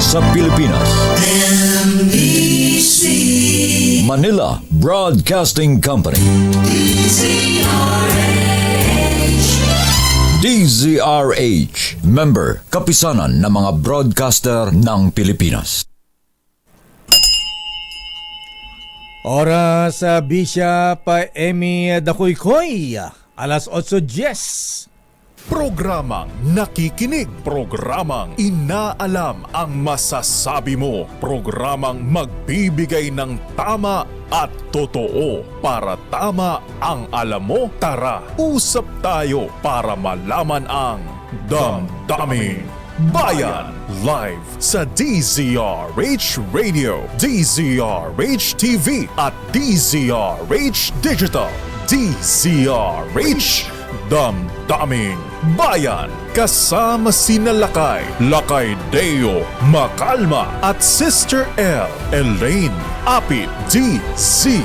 sa Pilipinas. MBC Manila Broadcasting Company. DZRH, member, kapisanan ng mga broadcaster ng Pilipinas. Oras sa Bishop Emmy Dakoykoy, alas 8:10. Programang nakikinig, programang inaalam ang masasabi mo, programang magbibigay ng tama at totoo para tama ang alam mo. Tara, usap tayo para malaman ang Damdaming Bayan. Live sa DZRH Radio, DZRH TV at DZRH Digital. DZRH Damdaming Bayan. Kasama sina Lakay Deo Macalma at Sister L Elaine Apit. DZRH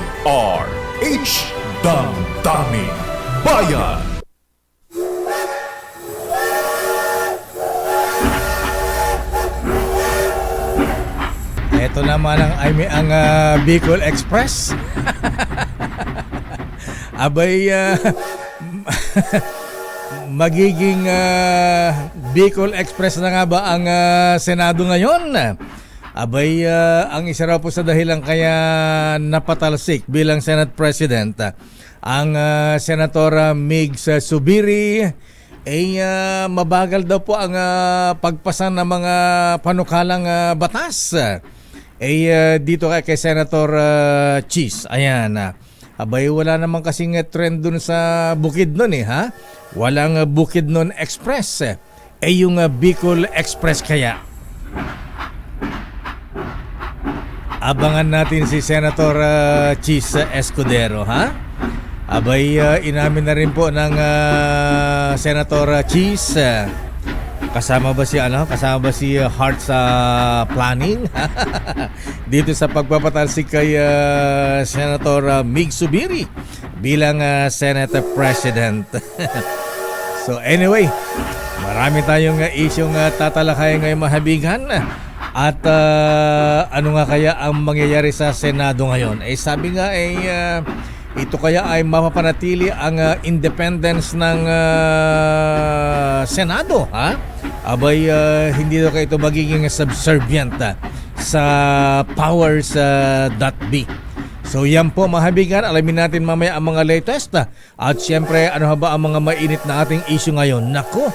Damdaming Bayan. Ito naman ang Bicol Express. Abay, magiging Bicol Express na nga ba ang Senado ngayon? Abay, ang isa raw po sa dahilan kaya napatalsik bilang Senate President ang Senator Migs Zubiri ay mabagal daw po ang pagpasa ng mga panukalang batas. Dito kay Senator Cheese. Ayan. Abay, wala naman kasing trend dun sa Bukidnon ha? Walang Bukidnon Express. Yung Bicol Express kaya. Abangan natin si Senator Cheese Escudero, ha? Abay, inamin na rin po ng Senator Cheese. Kasama ba si Hart sa planning? Dito sa pagpapatalsik kay Senator Mig Zubiri bilang Senate President. So anyway, marami tayong isyong tatalakayan ngayong mahabigan. At ano nga kaya ang mangyayari sa Senado ngayon? Sabi nga ito kaya ay mapapanatili ang independence ng Senado, ha? Abay, hindi daw kayo ito magiging subservient sa powers that be. So yan po mahabigan, alamin natin mamaya ang mga latest. At syempre, ano ba ang mga mainit na ating issue ngayon? Nako,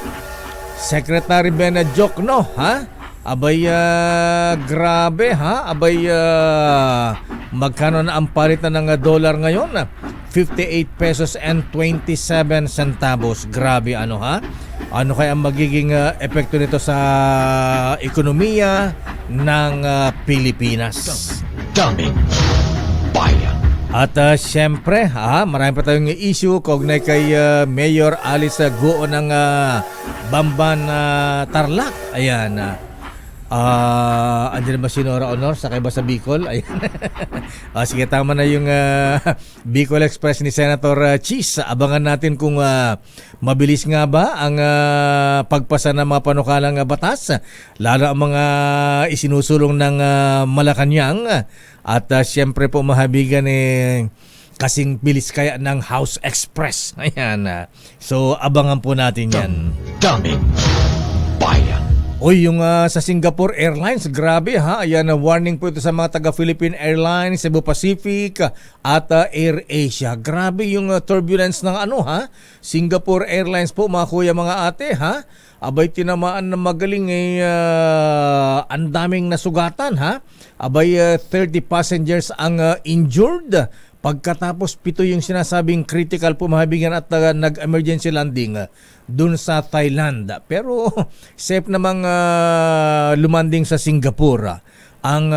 Secretary Ben Jokno, ha? Abay, grabe ha? Abay, magkano na ang palitan ng dollar ngayon? 58 pesos and 27 centavos. Grabe ha? Ano kaya ang magiging epekto nito sa ekonomiya ng Pilipinas? Damdaming Bayan. At syempre, marami pa tayong issue kaugnay kay Mayor Alice Guo ng Bamban, Tarlac. Ayan. Andiyan ba si Nora Honor? Sakay ba sa Bicol? Ayan. Sige, tama na yung Bicol Express ni Senator Cheese. Abangan natin kung mabilis nga ba ang pagpasa ng mga panukalang batas, lalo ang mga isinusulong ng Malacanang. At siyempre po mahabigan kasing bilis kaya ng House Express. Ayan. So abangan po natin yan. Damdaming Bayan. Oy, yung sa Singapore Airlines, grabe ha. Ayan, warning po ito sa mga taga-Philippine Airlines, Cebu Pacific at AirAsia. Grabe yung turbulence ng Singapore Airlines po, mga kuya, mga ate ha. Abay, tinamaan na magaling ang daming nasugatan ha. Abay, 30 passengers ang injured. Pagkatapos 7 yung sinasabing critical po mahabigan at nag-emergency landing dun sa Thailand. Pero safe namang lumanding sa Singapore ang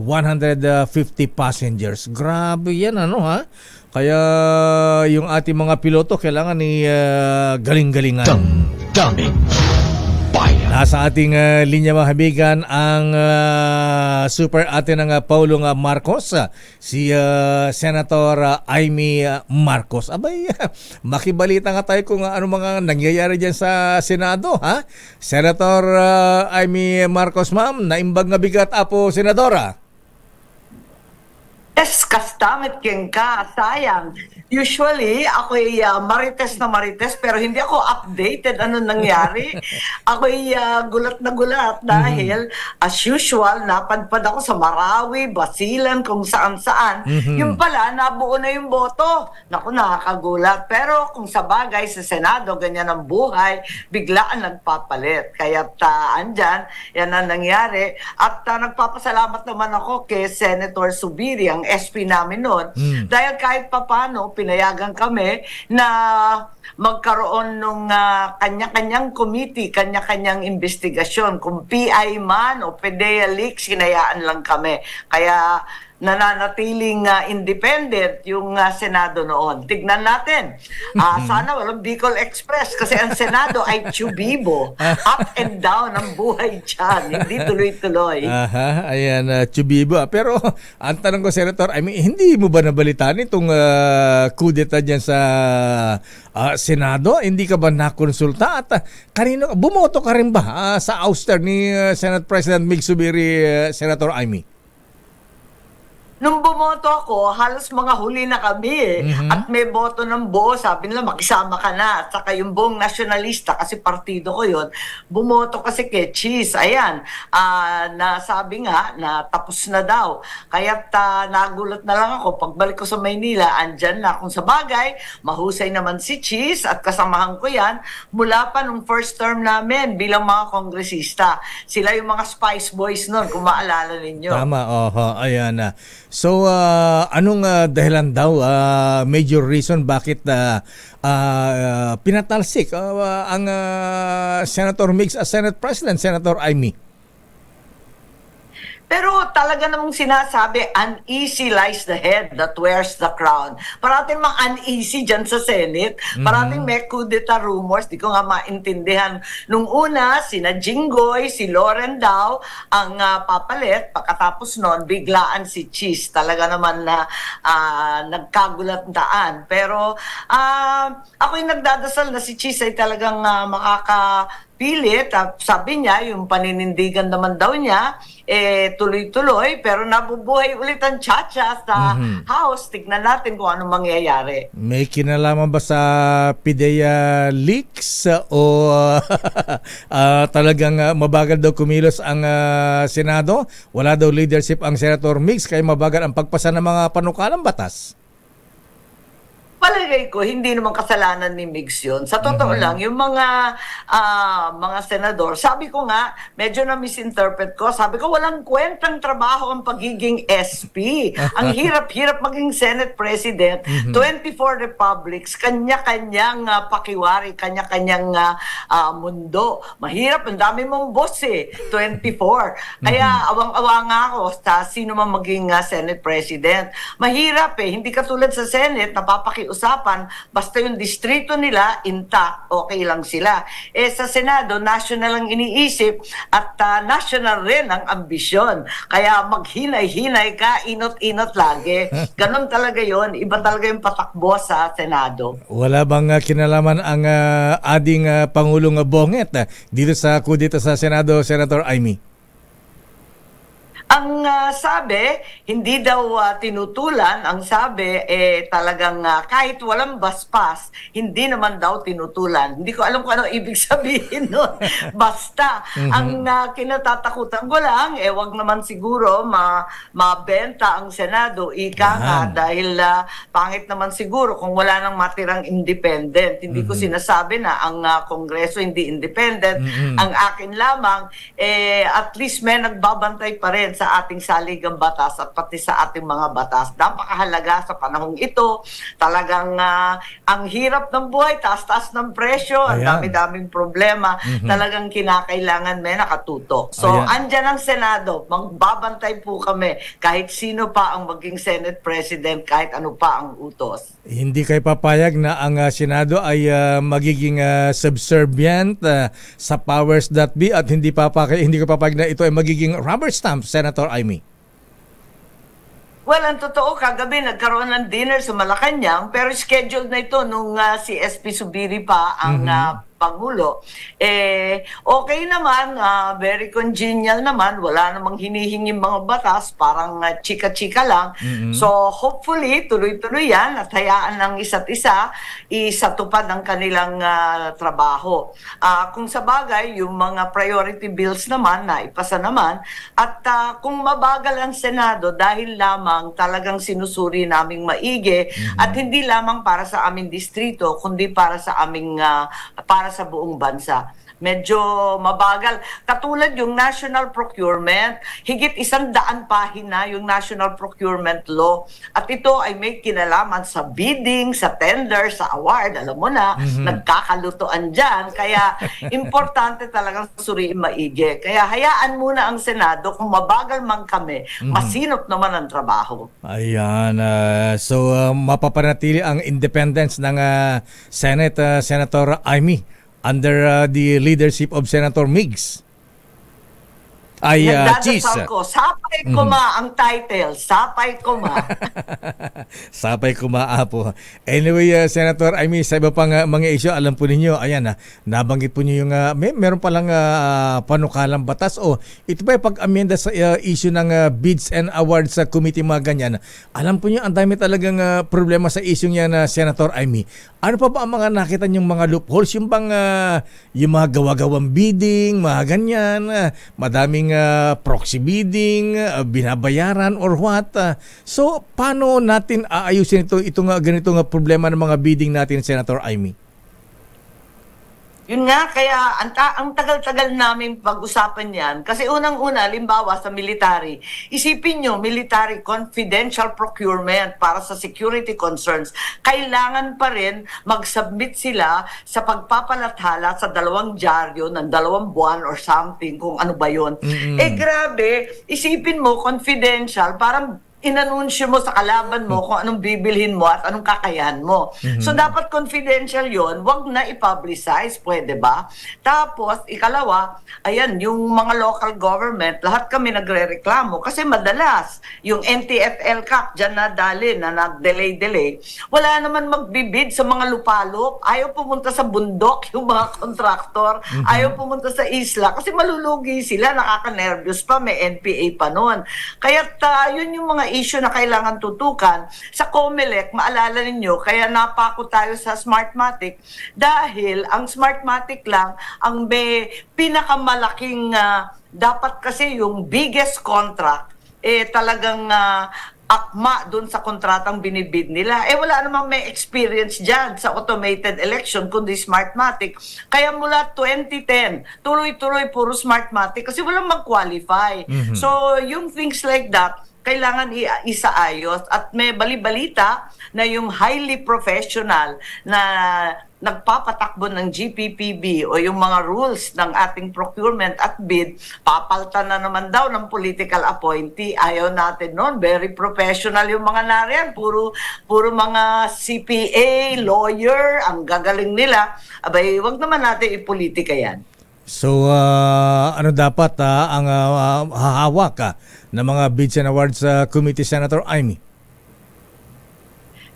150 passengers. Grabe yan ha. Kaya yung ating mga piloto kailangan ni galing-galingan. Damdaming Bayan. Nasa ating linya mga kaibigan ang super ate ng Paulong Marcos, si Senator Amy Marcos. Abay, makibalita nga tayo kung ano mga nangyayari dyan sa Senado, ha? Senator Amy Marcos, ma'am, naimbag nga bigat apo, Senadora. Yes, kastamit king ka. Sayang. Usually, ako'y marites na marites pero hindi ako updated ano nangyari. Ako'y gulat na gulat dahil as usual, napadpad ako sa Marawi, Basilan, kung saan-saan. Yung pala, nabuo na yung boto. Naku, nakakagulat. Pero kung sa bagay sa Senado, ganyan ang buhay, biglaan nagpapalit. Kaya andyan, yan ang nangyari. At nagpapasalamat naman ako kay Senator Subiri, ang SP namin noon. Dahil kahit papano, pinayagan kami na magkaroon ng kanya-kanyang committee, kanya-kanyang investigasyon. Kung PI man o PDEA leaks, hinayaan lang kami. Kaya nananatiling independent yung Senado noon. Tignan natin. Sana walang Bicol Express kasi ang Senado ay tubibo. Up and down ang buhay dyan. Hindi tuloy-tuloy. Aha, ayan, Chubibo. Pero ang tanong ko, Senator, I mean, hindi mo ba nabalitaan itong kudeta dyan sa Senado? Hindi ka ba nakonsulta? At kanino, bumoto ka rin ba sa ouster ni Senate President Mig Subiri, Senator Amy? Nung bumoto ako, halos mga huli na kami at may boto ng buo, sabi nila makisama ka na. At saka yung buong nasyonalista, kasi partido ko yun, bumoto kasi kay Cheese. Ayan, na sabi nga na tapos na daw. Kaya't nagulat na lang ako, pagbalik ko sa Maynila, andyan na. Kung sa bagay, mahusay naman si Cheese at kasamahan ko yan mula pa nung first term namin bilang mga kongresista. Sila yung mga Spice Boys nun, kung maalala ninyo. Tama, ayan na. So, anong dahilan daw, major reason bakit pinatalsik ang Senator Migs as Senate President, Senator Amy? Pero talaga namang sinasabi, uneasy lies the head that wears the crown. Parating mga uneasy dyan sa Senate. Parating may kudeta rumors. Di ko nga maintindihan. Nung una, sina Jinggoy, si Loren daw ang papalit. Pagkatapos noon, biglaan si Cheese. Talaga naman na nagkagulat-daan. Pero ako'y nagdadasal na si Cheese ay talagang makakapilit. Sabi niya, yung paninindigan naman daw niya, tuloy-tuloy, pero nabubuhay ulit ang chacha sa House. Tignan natin kung anong mangyayari. May kinalaman ba sa PDEA leaks o talagang mabagal daw kumilos ang Senado? Wala daw leadership ang Senator Migs kaya mabagal ang pagpasa ng mga panukalang batas? Palagay ko, hindi naman kasalanan ni Migs yun. Sa totoo lang, yung mga senador, sabi ko nga, medyo na-misinterpret ko, sabi ko, walang kwentang trabaho ang pagiging SP. Ang hirap-hirap maging Senate President, 24 republics, kanya-kanyang pakiwari, kanya-kanyang mundo. Mahirap, ang dami mong boss 24. Kaya awang-awa nga ako sa sino man maging Senate President. Mahirap hindi katulad sa Senate, napapakiusapan, basta yung distrito nila, intact, okay lang sila. Sa Senado, national ang iniisip at national rin ang ambisyon. Kaya maghinay-hinay ka, inot-inot lagi. Ganon talaga yon. Iba talaga yung patakbo sa Senado. Wala bang kinalaman ang ading Pangulong Bonget dito sa kudeta sa Senado, Senator Amy? Ang sabi, hindi daw tinutulan. Ang sabi, talagang kahit walang baspas, hindi naman daw tinutulan. Hindi ko alam kung ano ibig sabihin nun. Basta, ang kinatatakutan ko lang, wag naman siguro mabenta ang Senado. Ika nga, dahil pangit naman siguro kung wala nang matirang independent. Hindi ko sinasabi na ang Kongreso hindi independent. Ang akin lamang, at least may nagbabantay pa rin sa ating saligang batas at pati sa ating mga batas. Napakahalaga sa panahong ito. Talagang ang hirap ng buhay, taas-taas ng presyo, ang Ayan. dami-daming problema. Talagang kinakailangan may nakatutok. So, Ayan. andyan ang Senado. Magbabantay po kami kahit sino pa ang maging Senate President, kahit ano pa ang utos. Hindi kayo papayag na ang Senado ay magiging subservient sa powers that be at hindi ko papayag na ito ay magiging rubber stamp, Senator Amy. Well, ang totoo, kagabi nagkaroon ng dinner sa Malacanang, pero scheduled na ito nung si SP Subiri pa ang Pangulo. Okay naman, very congenial naman, wala namang hinihinging mga batas, parang chika-chika lang. So hopefully, tuloy-tuloy yan at hayaan ng isa't isa isatupad ang kanilang trabaho. Kung sa bagay, yung mga priority bills naman na ipasa naman, at kung mabagal ang Senado dahil lamang talagang sinusuri naming maigi at hindi lamang para sa aming distrito, kundi para sa aming para sa buong bansa. Medyo mabagal. Katulad yung national procurement, higit 100 pahina yung national procurement law. At ito ay may kinalaman sa bidding, sa tender, sa award. Alam mo na, nagkakalutuan dyan. Kaya importante talagang suriin maigi. Kaya hayaan muna ang Senado, kung mabagal man kami, masinop naman ang trabaho. Ayan. So, mapapanatili ang independence ng Senate, Senator Amy, under the leadership of Senator Migs. Cheese. Nagdadasal ko, sapay kuma ang title, sapay kuma. Sapay kumaapo. Anyway, Senator, I mean, sa iba pang mga issue, alam po ninyo, ayan nabanggit po niyo yung, meron palang panukalang batas o ito ba yung pag-amenda sa issue ng bids and awards sa committee mga ganyan. Alam po niyo, ang dami talagang problema sa issue niya na Senator Amy. Ano pa ba ang mga nakita niyong mga loopholes? Yung bang yung mga gawa-gawang bidding, mga ganyan, madaming proxy bidding, binabayaran or what? So, paano natin aayusin itong ganitong problema ng mga bidding natin, Senator Amy? Yun nga, kaya ang tagal-tagal namin pag-usapan yan. Kasi unang-una, limbawa sa military, isipin nyo, military confidential procurement para sa security concerns, kailangan pa rin mag-submit sila sa pagpapalathala sa 2 dyaryo ng 2 buwan or something, kung ano ba yun. Grabe, isipin mo, confidential, parang inanunsyo mo sa kalaban mo kung anong bibilhin mo at anong kakayahan mo. So, dapat confidential yon, wag na i-publicize, pwede ba? Tapos, ikalawa, ayan, yung mga local government, lahat kami nagre-reklamo kasi madalas, yung NTFL Cup, dyan nadali na nag-delay, wala naman magbibid sa mga lupalop, ayaw pumunta sa bundok yung mga kontraktor, ayaw pumunta sa isla kasi malulugi sila, nakaka-nervous pa, may NPA pa noon. Kaya yun yung mga issue na kailangan tutukan. Sa COMELEC, maalala ninyo, kaya napako tayo sa Smartmatic dahil ang Smartmatic lang ang may pinakamalaking, dapat kasi yung biggest contract, talagang akma dun sa kontratang binibid nila. Wala namang may experience dyan sa automated election kundi Smartmatic. Kaya mula 2010, tuloy-tuloy puro Smartmatic kasi walang mag-qualify. So, yung things like that, kailangan isaayos at may bali-balita na yung highly professional na nagpapatakbo ng GPPB o yung mga rules ng ating procurement at bid, papaltan na naman daw ng political appointee. Ayaw natin noon. Very professional yung mga nariyan. Puro mga CPA, lawyer, ang gagaling nila. Abay, wag naman natin ipolitika yan. So, ano dapat ang hahawak ng mga bids and awards committee, Senator Amy?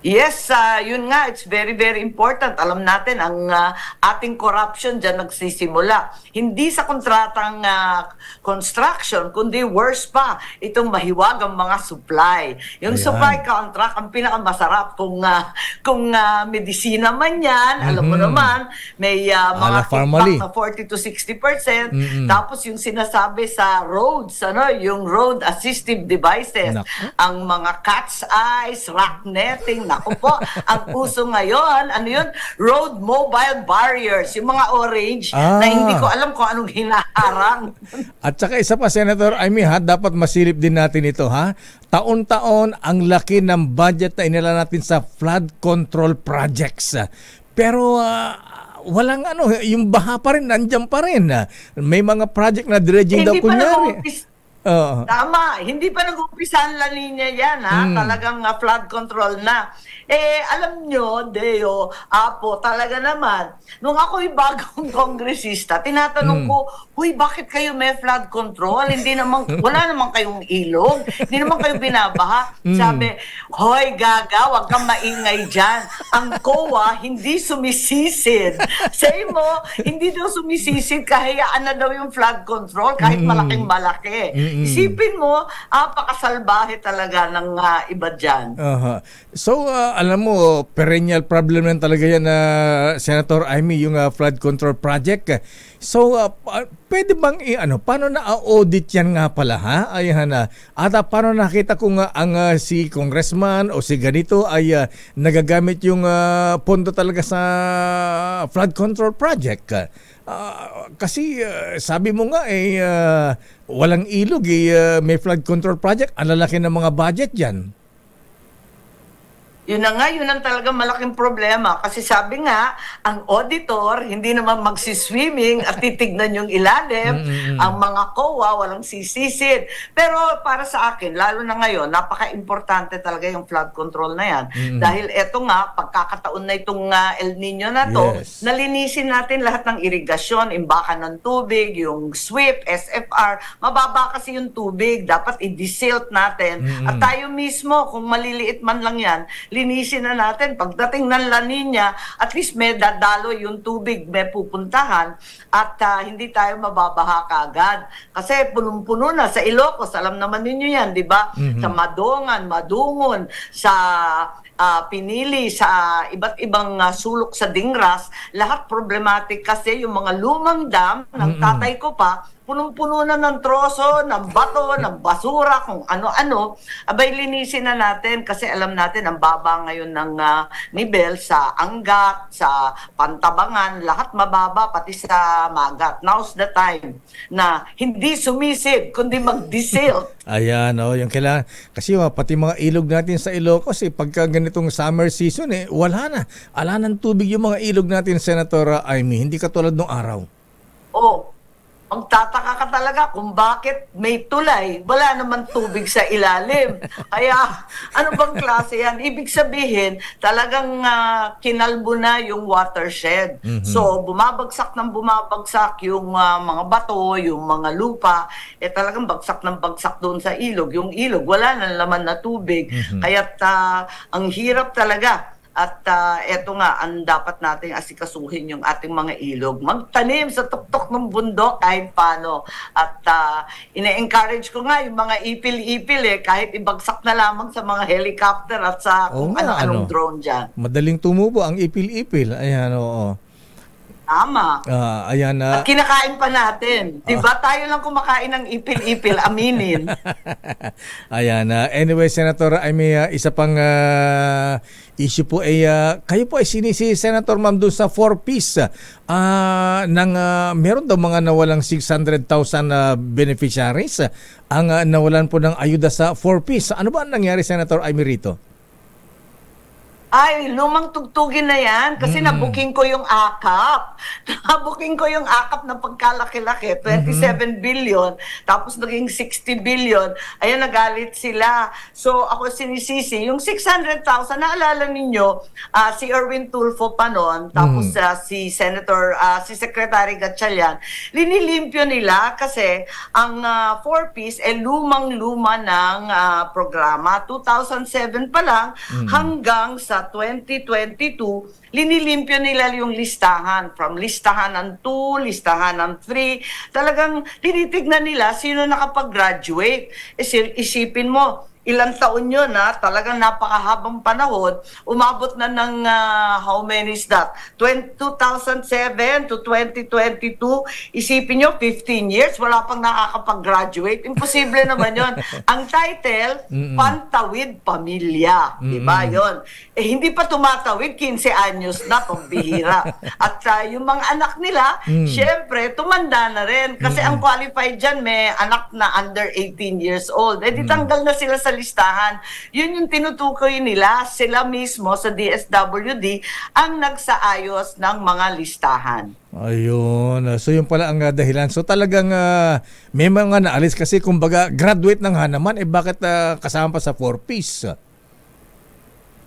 Yes, yun nga, it's very, very important. Alam natin, ang ating corruption dyan nagsisimula. Hindi sa kontratang construction, kundi worse pa, itong mahiwagang mga supply. Yung Ayan. supply contract, ang pinakamasarap kung medisina man yan, alam mo naman, may mga Formally. kickback na 40 to 60%. Tapos yung sinasabi sa roads, yung road assistive devices, Naku. ang mga cat's eyes, rock netting, Naku po, ang uso ngayon, ano yun? Road mobile barriers, yung mga orange na hindi ko alam kung anong hinaharang. At saka isa pa, Senator Amy, ha, dapat masilip din natin ito, ha? Taon-taon ang laki ng budget na inila natin sa flood control projects. Pero walang yung baha pa rin, nandiyan pa rin. May mga project na dredging daw Hindi pa kunyari. Oo. Tama, hindi pa nag-umpisa ang La Nina yan, ha? Talagang flood control na. Alam nyo, Deo, Apo, talaga naman, nung ako'y bagong kongresista, tinatanong ko, huy, bakit kayo may flood control? Hindi naman, wala naman kayong ilog, hindi naman kayo binabaha. Sabi, hoy, gaga, wag kang maingay dyan. Ang COA, hindi sumisisid. Say mo, hindi daw sumisisid, kahayaan na daw yung flood control, kahit malaking malaki. Isipin mo, pakasalbahe talaga ng iba dyan. So, alam mo, perennial problem lang talaga yan, Senator Amy, yung flood control project. So, pwede bang, paano na-audit yan nga pala, ha? Ayan, at paano nakita kung ang si congressman o si ganito ay nagagamit yung pondo talaga sa flood control project? Kasi sabi mo nga walang ilog may flood control project, ang lalaki ng mga budget yan. Yun na nga, yun ang talagang malaking problema. Kasi sabi nga, ang auditor, hindi naman magsiswimming at titignan yung ilalim. Ang mga COA, walang sisisid. Pero para sa akin, lalo na ngayon, napaka-importante talaga yung flood control na yan. Dahil eto nga, pagkakataon na itong El Nino na to, Yes. nalinisin natin lahat ng irigasyon, imbakan ng tubig, yung SWIP, SFR. Mababa kasi yung tubig. Dapat i-desilt natin. At tayo mismo, kung maliliit man lang yan, linisin na natin. Pagdating ng La Nina, at least may dadalo yung tubig, may pupuntahan at hindi tayo mababaha kaagad. Kasi punong-puno na sa Ilocos, alam naman ninyo yan, di ba? Sa Madongan, Madungon, sa Pinili, sa iba't ibang sulok sa Dingras, lahat problematic kasi yung mga lumang dam ng tatay ko pa, punong-puno na ng troso, ng bato, ng basura, kung ano-ano, abay linisin na natin kasi alam natin ang baba ngayon ng nivel sa Angat, sa Pantabangan, lahat mababa, pati sa Magat. Now's the time na hindi sumisid, kundi mag-desilt. Ayan, yung kailangan. Kasi pati mga ilog natin sa Ilocos, pagka ganitong summer season, wala na. Ala ng tubig yung mga ilog natin, Senator Amy. Hindi katulad nung araw. Magtataka ka talaga kung bakit may tulay, wala naman tubig sa ilalim. Kaya ano bang klase yan? Ibig sabihin, talagang kinalbo na yung watershed. So bumabagsak ng bumabagsak yung mga bato, yung mga lupa, talagang bagsak ng bagsak doon sa ilog. Yung ilog, wala nang laman na tubig. Kaya't ang hirap talaga. At eto nga, ang dapat nating asikasuhin yung ating mga ilog. Magtanim sa tuktok ng bundok kahit paano. At ine-encourage ko nga yung mga ipil-ipil kahit ibagsak na lamang sa mga helicopter at sa kung ano-anong drone dyan. Madaling tumubo ang ipil-ipil. Ayan, oo. Tama. Ayan na. At kinakain pa natin. Diba tayo lang kumakain ng ipil-ipil, aminin. Ayan. Anyway, Senator, ay may isa pang issue po kayo po ay sinisi, Senator Ma'am, doon sa 4Ps meron daw mga nawalang 600,000 beneficiaries ang nawalan po ng ayuda sa 4Ps. Ano ba ang nangyari, Senator Amy, rito? Ay, lumang tugtugin na yan kasi nabuking ko yung akap. Nabuking ko yung akap na pagkalaki-laki, 27 billion, tapos naging 60 billion. Ayan, nagalit sila. So, ako sinisisi, yung 600,000, naalala ninyo, si Erwin Tulfo pa noon, tapos si Secretary Gatchalian, linilimpyo nila kasi ang 4Ps lumang-luma ng programa. 2007 pa lang hanggang sa 2022, linilimpyo nila yung listahan. From listahan ng 2, listahan ng 3. Talagang tinitignan nila sino nakapag-graduate. Isipin mo, ilang taon yun, talagang napakahabang panahon. Umabot na ng how many is that? 2007 to 2022. Isipin nyo, 15 years, wala pang nakakapag-graduate. Imposible naman yun. Ang title, Pantawid Pamilya. Diba yun? Eh, hindi pa tumatawid, 15 anyos na, pambihira. At yung mga anak nila, syempre, tumanda na rin. Kasi ang qualified dyan, may anak na under 18 years old. Eh, di tanggal na sila sa listahan. Yun yung tinutukoy nila, sila mismo sa DSWD ang nagsaayos ng mga listahan. Ayun. So yun pala ang dahilan. So talagang may mga naalis kasi kumbaga graduate na nga naman, eh bakit kasama pa sa 4-piece?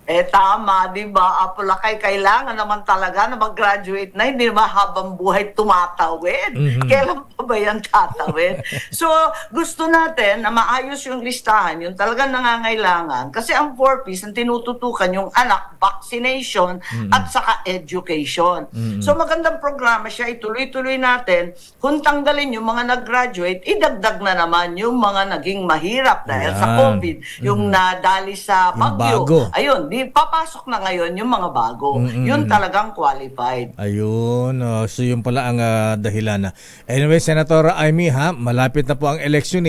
Eh tama, di ba? Apulakay, kailangan naman talaga na mag-graduate na, hindi naman habang buhay tumatawid. Kailan pa ba yan tatawid? So, gusto natin na maayos yung listahan, yung talagang nangangailangan. Kasi ang 4-piece, ang tinututukan yung anak, vaccination, at saka education. So, magandang programa siya, ituloy-tuloy natin. Kung tanggalin yung mga nag-graduate, idagdag na naman yung mga naging mahirap dahil sa COVID, yung nadali sa Yung bagyo. bago. Ayun, papasok na ngayon yung mga bago. Yun talagang qualified. Ayun, so yun pala ang dahilan. Anyway, Senator Amy, malapit na po ang eleksyon.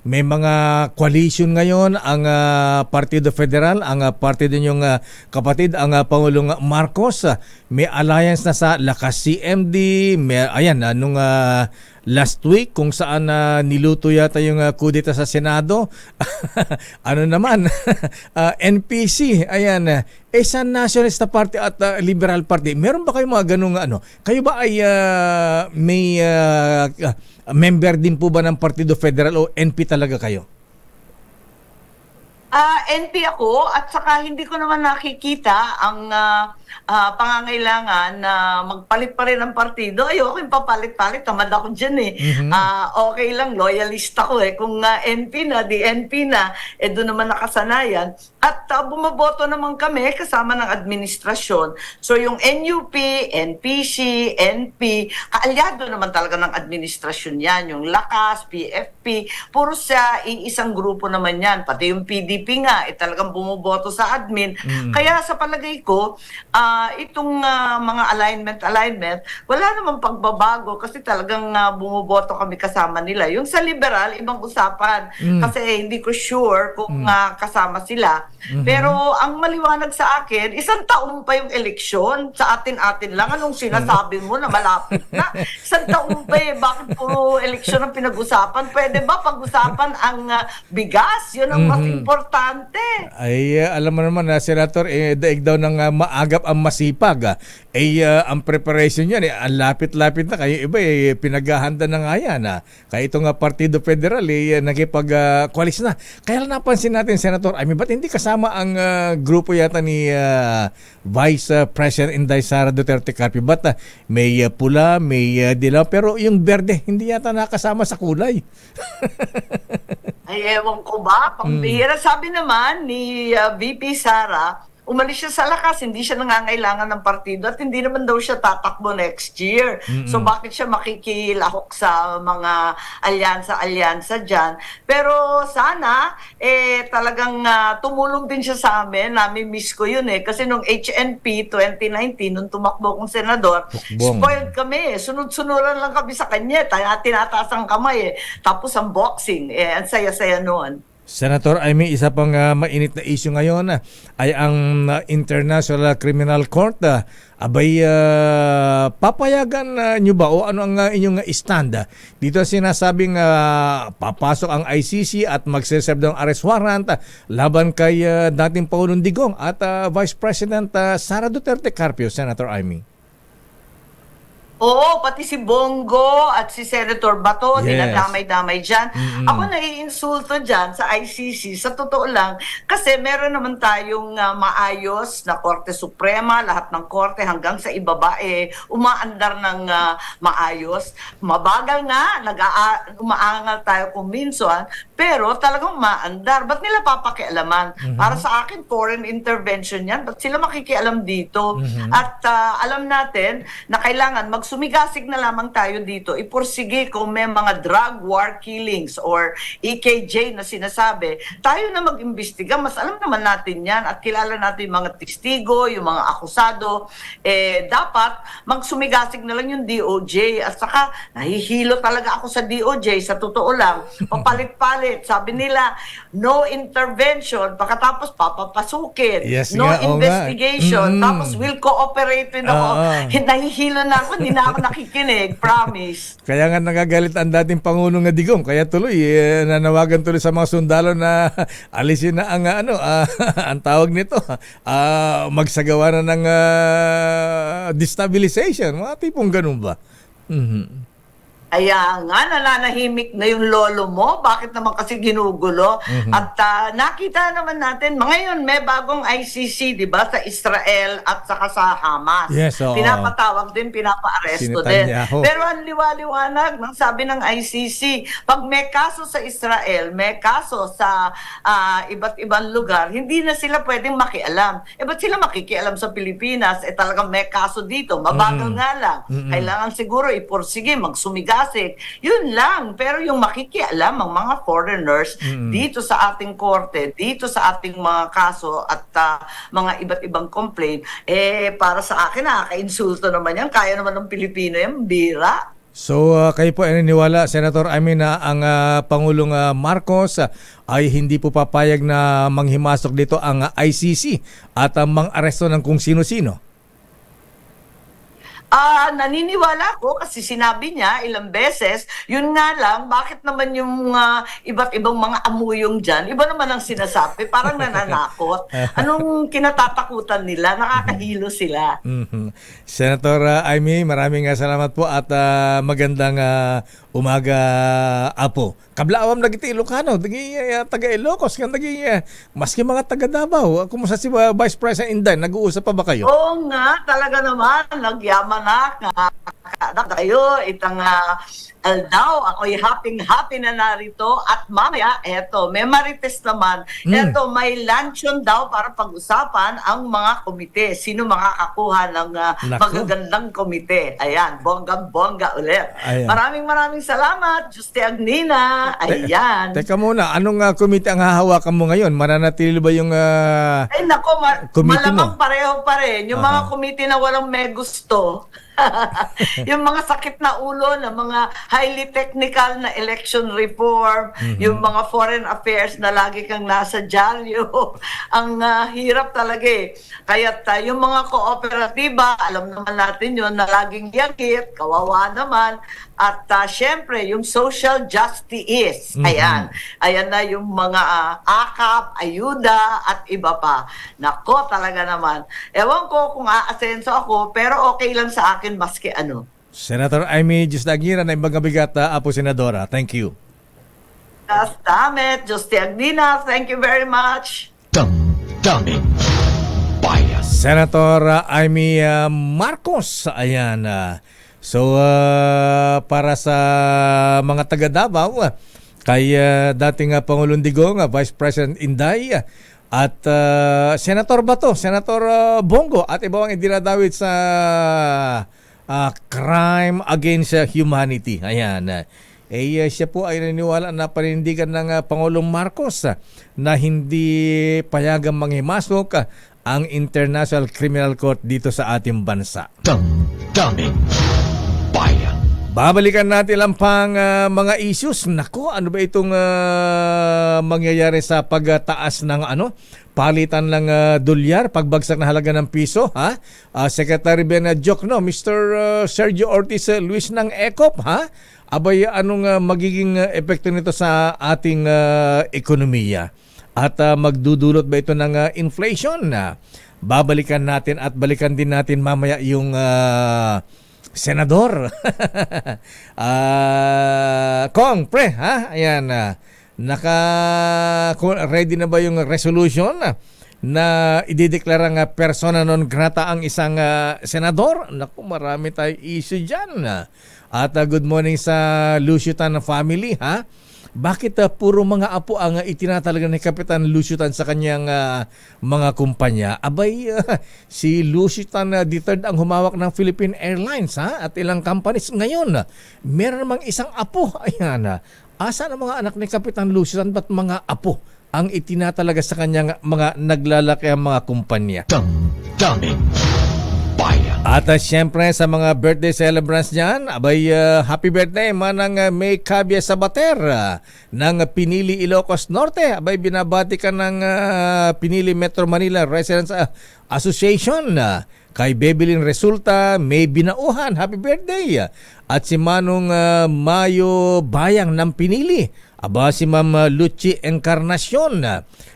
May mga coalition ngayon ang Partido Federal, ang partido yung kapatid, ang Pangulong Marcos. May alliance na sa Lakas CMD. Nung last week kung saan niluto yata yung kudeta sa Senado. Ano naman? NPC, ayan. Sa Nationalista Party at Liberal Party, meron ba kayo mga ganung ano? Kayo ba ay may member din po ba ng Partido Federal o NP talaga kayo? NP ako at saka hindi ko naman nakikita ang pangangailangan na magpalit pa rin ng partido. Ayoko yung papalit-palit, tamad ako dyan eh. Okay lang, loyalist ako eh. Kung NP na, di NP na, doon naman nakasanayan. At bumaboto naman kami kasama ng administrasyon. So yung NUP, NPC, NP, kaalyado naman talaga ng administrasyon yan. Yung Lakas, PFP, puro sa isang grupo naman yan. Pati yung PDP nga, talagang bumuboto sa admin. Kaya sa palagay ko, itong mga alignment, wala namang pagbabago kasi talagang bumuboto kami kasama nila. Yung sa liberal, ibang usapan. Kasi hindi ko sure kung kasama sila. Pero ang maliwanag sa akin, 1 taon pa yung eleksyon. Sa atin-atin lang. Anong sinasabi mo na malapit na? 1 taon pa eh. Bakit puro eleksyon ang pinag-usapan? Pwede ba pag-usapan ang bigas? Yun ang mas importante. Ay, alam mo naman na Senator, daig daw ng maagap ang masipag. Ang preparation yan, ang lapit-lapit na. Kayo iba, pinaghahanda na nga yan. Kaya itong Partido Federal, nakipag-qualis na. Kaya napansin natin, Senator, ba't hindi kasama ang grupo yata ni Vice President Inday Sara Duterte Carpio? Ba't may pula, may dilaw, pero yung berde, hindi yata nakasama sa kulay. Ay, ewan ko ba? Pambihira. Sabi naman ni VP Sara, umalis siya sa Lakas, hindi siya nangangailangan ng partido at hindi naman daw siya tatakbo next year. So bakit siya makikilahok sa mga alyansa-alyansa dyan? Pero sana, talagang tumulong din siya sa amin. Nami-miss ko yun eh. Kasi nung HNP 2019, nung tumakbo kong senador, spoiled kami. Sunod-sunuran lang kami sa kanya. Tinataas ang kamay eh. Tapos ang boxing. Ang saya-saya noon. Senator Amy, isa pang mainit na issue ngayon ay ang International Criminal Court. Papayagan nyo ba o ano ang inyong stand? Dito sinasabing papasok ang ICC at magseserve ng arrest warrant laban kay dating Pangulong Digong at Vice President Sara Duterte Carpio, Senator Amy. Oo, pati si Bongo at si Senator Bato, Yes. dinadamay-damay dyan. Ako naiinsulto dyan sa ICC, sa totoo lang, kasi meron naman tayong maayos na Korte Suprema, lahat ng korte hanggang sa ibaba, umaandar ng maayos. Mabagal nga, umaangal tayo kung minsan, pero talagang umaandar. Ba't nila papakialaman? Para sa akin, foreign intervention yan. Ba't sila makikialam dito? At alam natin na kailangan magsumigasig na lamang tayo dito, ipursige kung may mga drug war killings or EKJ na sinasabi, tayo na mag-imbestiga. Mas alam naman natin yan at kilala natin yung mga testigo, yung mga akusado. Dapat magsumigasig na lang yung DOJ. At saka, nahihilo talaga ako sa DOJ, sa totoo lang. Papalit-palit. Sabi nila, no intervention, pagkatapos papapasukin. Yes No nga, oo nga. investigation. Tapos will cooperate din ako. Nahihilo na ako, hindi na ako nakikinig. Promise. Kaya nga nagagalit ang dating Pangulong nga Digong. Kaya tuloy, nanawagan tuloy sa mga sundalo na alisin na ang, ang tawag nito, magsagawa na ng destabilization. Mga tipong ganun ba? Mhm. Kaya nga, nananahimik na yung lolo mo. Bakit naman kasi ginugulo? At nakita naman natin, ngayon may bagong ICC, di ba, sa Israel at saka sa Hamas. Yes, oo. Pinapatawag din, pinapa-aresto Si din. Netanyahu. Pero ang liwaliwanag ng sabi ng ICC, pag may kaso sa Israel, may kaso sa iba't ibang lugar, hindi na sila pwedeng makialam. Ba't sila makikialam sa Pilipinas? Talagang may kaso dito. Mabagal nga lang. Kailangan siguro ipursige, magsumigasig. Yun lang. Pero yung makikialam ang mga foreigners dito sa ating korte, dito sa ating mga kaso at mga iba't ibang complaint, para sa akin, nakaka-insulto naman yan. Kaya naman ng Pilipino yan, bira. So kayo po ay naniniwala, Senator Amy, na ang Pangulong Marcos ay hindi po papayag na manghimasok dito ang ICC at mang-aresto ng kung sino-sino? Naniniwala ako kasi sinabi niya ilang beses, yun nga lang, bakit naman yung iba't ibang mga amuyong dyan, iba naman ang sinasabi, parang nananakot. Anong kinatatakutan nila? Nakakahilo sila. Senator Amy, maraming salamat po at magandang umaga, Apo. Kablaawam na kita Ilocano, taga Ilocos, maski mga taga Davao. Kumusta si Vice President Inday? Nag-uusap pa ba kayo? Oo nga, talaga naman, nagyaman na kayo, itang Aldao, ako'y happy na narito at mamaya, eto, may marites naman, eto, may luncheon daw para pag-usapan ang mga komite. Sino makakakuha ng magagandang komite? Ayan, bonggang-bongga ulit. Ayan. Maraming salamat, Juste Agnina. Ayan. Teka muna, anong komite ang hahawakan mo ngayon? Mananatili ba yung Ay nako, komite malamang mo? pareho pa rin. Yung mga komite na walang may gusto. Yung mga sakit na ulo na mga highly technical na election reform, yung mga foreign affairs na lagi kang nasa dyaryo. Ang hirap talaga eh. Kaya yung mga kooperatiba, alam naman natin yun, na laging yakit, kawawa naman. At syempre, yung social justice, ayan na yung mga akap, ayuda, at iba pa. Nako talaga naman. Ewan ko kung aasenso ako, pero okay lang sa akin maski ano. Senator Amy Juste Aguirre na ibang bigat, Apo Senadora. Thank you. Damn it, Juste Agnina. Thank you very much. Damdamin Bayan. Senator Amy Marcos. Ayan. So, para sa mga taga Davao, kay dating Pangulong Digong, Vice President Inday, at Senator Bato, Senator Bongo, at iba ang idinadawit sa crime against humanity. Ayan. Siya po ay naniniwala na panindigan ng Pangulong Marcos na hindi payagang manghimasok ang International Criminal Court dito sa ating bansa. Damdamin Bayan. Babalikan natin lang pang mga issues. Nako, ano ba itong mangyayari sa pagtaas ng palitan ng dolyar, pagbagsak na halaga ng piso, ha? Secretary Ben Jokno, Mr. Sergio Ortiz Luis ng ECOP, ha? Abay, anong magiging epekto nito sa ating ekonomiya? At magdudulot ba ito ng inflation? Babalikan natin at balikan din natin mamaya yung senador. Kong, pre, ha? Ayan, ready na ba yung resolution na idideklarang persona non grata ang isang senador? Naku, marami tayong issue dyan. At good morning sa Luciutan family, ha? bakit puro mga apo ang itinatalaga ni Kapitan Lucio Tan sa kanyang mga kumpanya? Abay, si Lucio Tan III ang humawak ng Philippine Airlines at ilang companies. Ngayon, meron namang isang apo. Ayan, asa ang mga anak ni Kapitan Lucio Tan, ba't mga apo ang itinatalaga sa kanyang mga naglalaki ang mga kumpanya? Damdaming Bayan. At syempre sa mga birthday celebrants niyan, abay happy birthday manang May Cabia Sabater ng Pinili Ilocos Norte. Abay binabati ka ng Pinili Metro Manila Residents Association. Kay Bebelin Resulta, May Binauhan, happy birthday. At si Manong Mayo Bayang ng Pinili. Aba si Ma'am Luchi Encarnacion,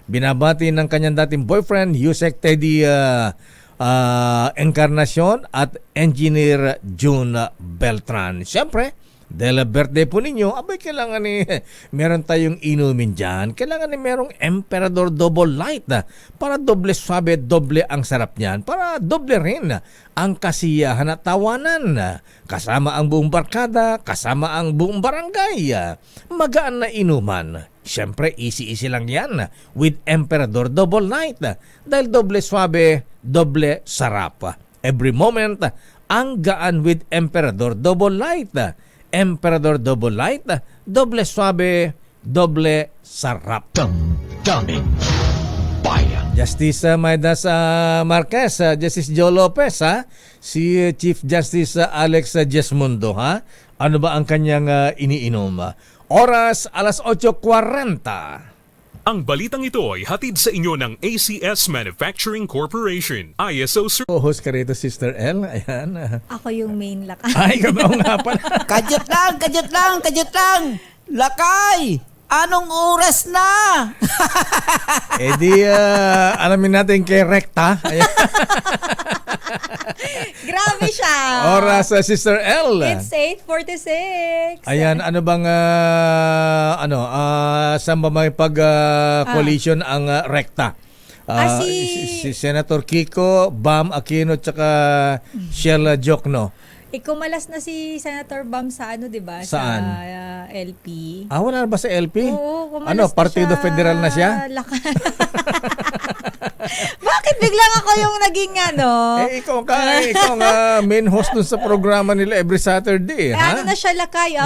binabati ng kanyang dating boyfriend, Yusek Teddy Encarnacion at Engineer June Beltran. Siyempre, dahil birthday po ninyo, abay kailangan meron tayong inumin dyan. Kailangan merong Emperador Double Light para doble swabe, doble ang sarap niyan. Para doble rin ang kasiyahan at tawanan. Kasama ang buong barkada, kasama ang buong barangay. Magaan na inuman. Siyempre, easy-easy lang yan with Emperador Double Light. Dahil doble swabe, doble sarap. Every moment, ang gaan with Emperador Double Light. Emperador Double Light, doble swabe, doble sarap. Damdaming Bayan. Justice Maidas Marquez, Justice Joe Lopez, si Chief Justice Alex Jesmundo, ano ba ang kanyang iniinom? Oras, alas 8:40. Ang balitang ito ay hatid sa inyo ng ACS Manufacturing Corporation, ISO Co-host ka rito, Sister L. Ayan. Ako yung main lakay. Ay, gabaw nga pala. Kadyot lang! Lakay! Anong oras na? Eh di, alamin natin kay Rekta. Ayan. Grabe siya. Oras, Sister L. It's 8:46. Ayan, ano bang saan ba may pag-collision ang Rekta? Si Senator Kiko, Bam Aquino, tsaka Sheila Jokno. Kumalas na si Senator Bam sa ano, 'di ba? Saan? Sa LP. Wala na ba sa LP? Oo, kumalas Partido siya. Federal na siya? Bakit biglang ako yung naging ano? Ikaw nga main host dun sa programa nila every Saturday, ha? Ano na siya lakay?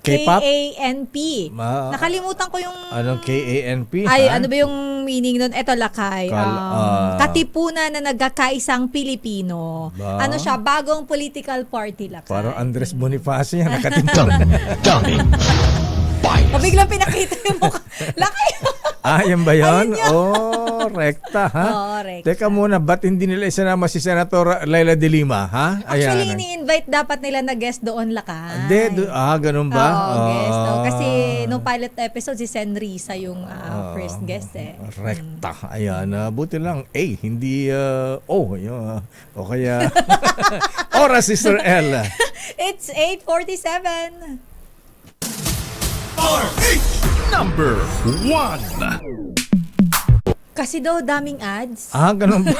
K-pop? KANP. Nakalimutan ko yung... Anong KANP? Ay, ano ba yung meaning nun? Eto lakay. Katipunan na nagkakaisang Pilipino. Ba? Ano siya? Bagong political party lakay. Parang Andres Bonifacio yan, nakatimpang. Damdaming Bayan. Biglang pinakita yung mukha. Lakay! Yan ba yun? Ayun yun. Rekta, ha? Oo, rekta. Teka muna, ba't hindi nila isinama si Senator Laila de Lima, ha? Actually, ini-invite dapat nila na guest doon lakay. Ganun ba? Oo, guest. Kasi nung pilot episode, si Sen Risa yung first guest eh. Rekta. Ayan, buti lang. Hindi, yun, o kaya, oras, Sister L. It's 8:47. Number 1. Kasi daw daming ads. Ganun ba?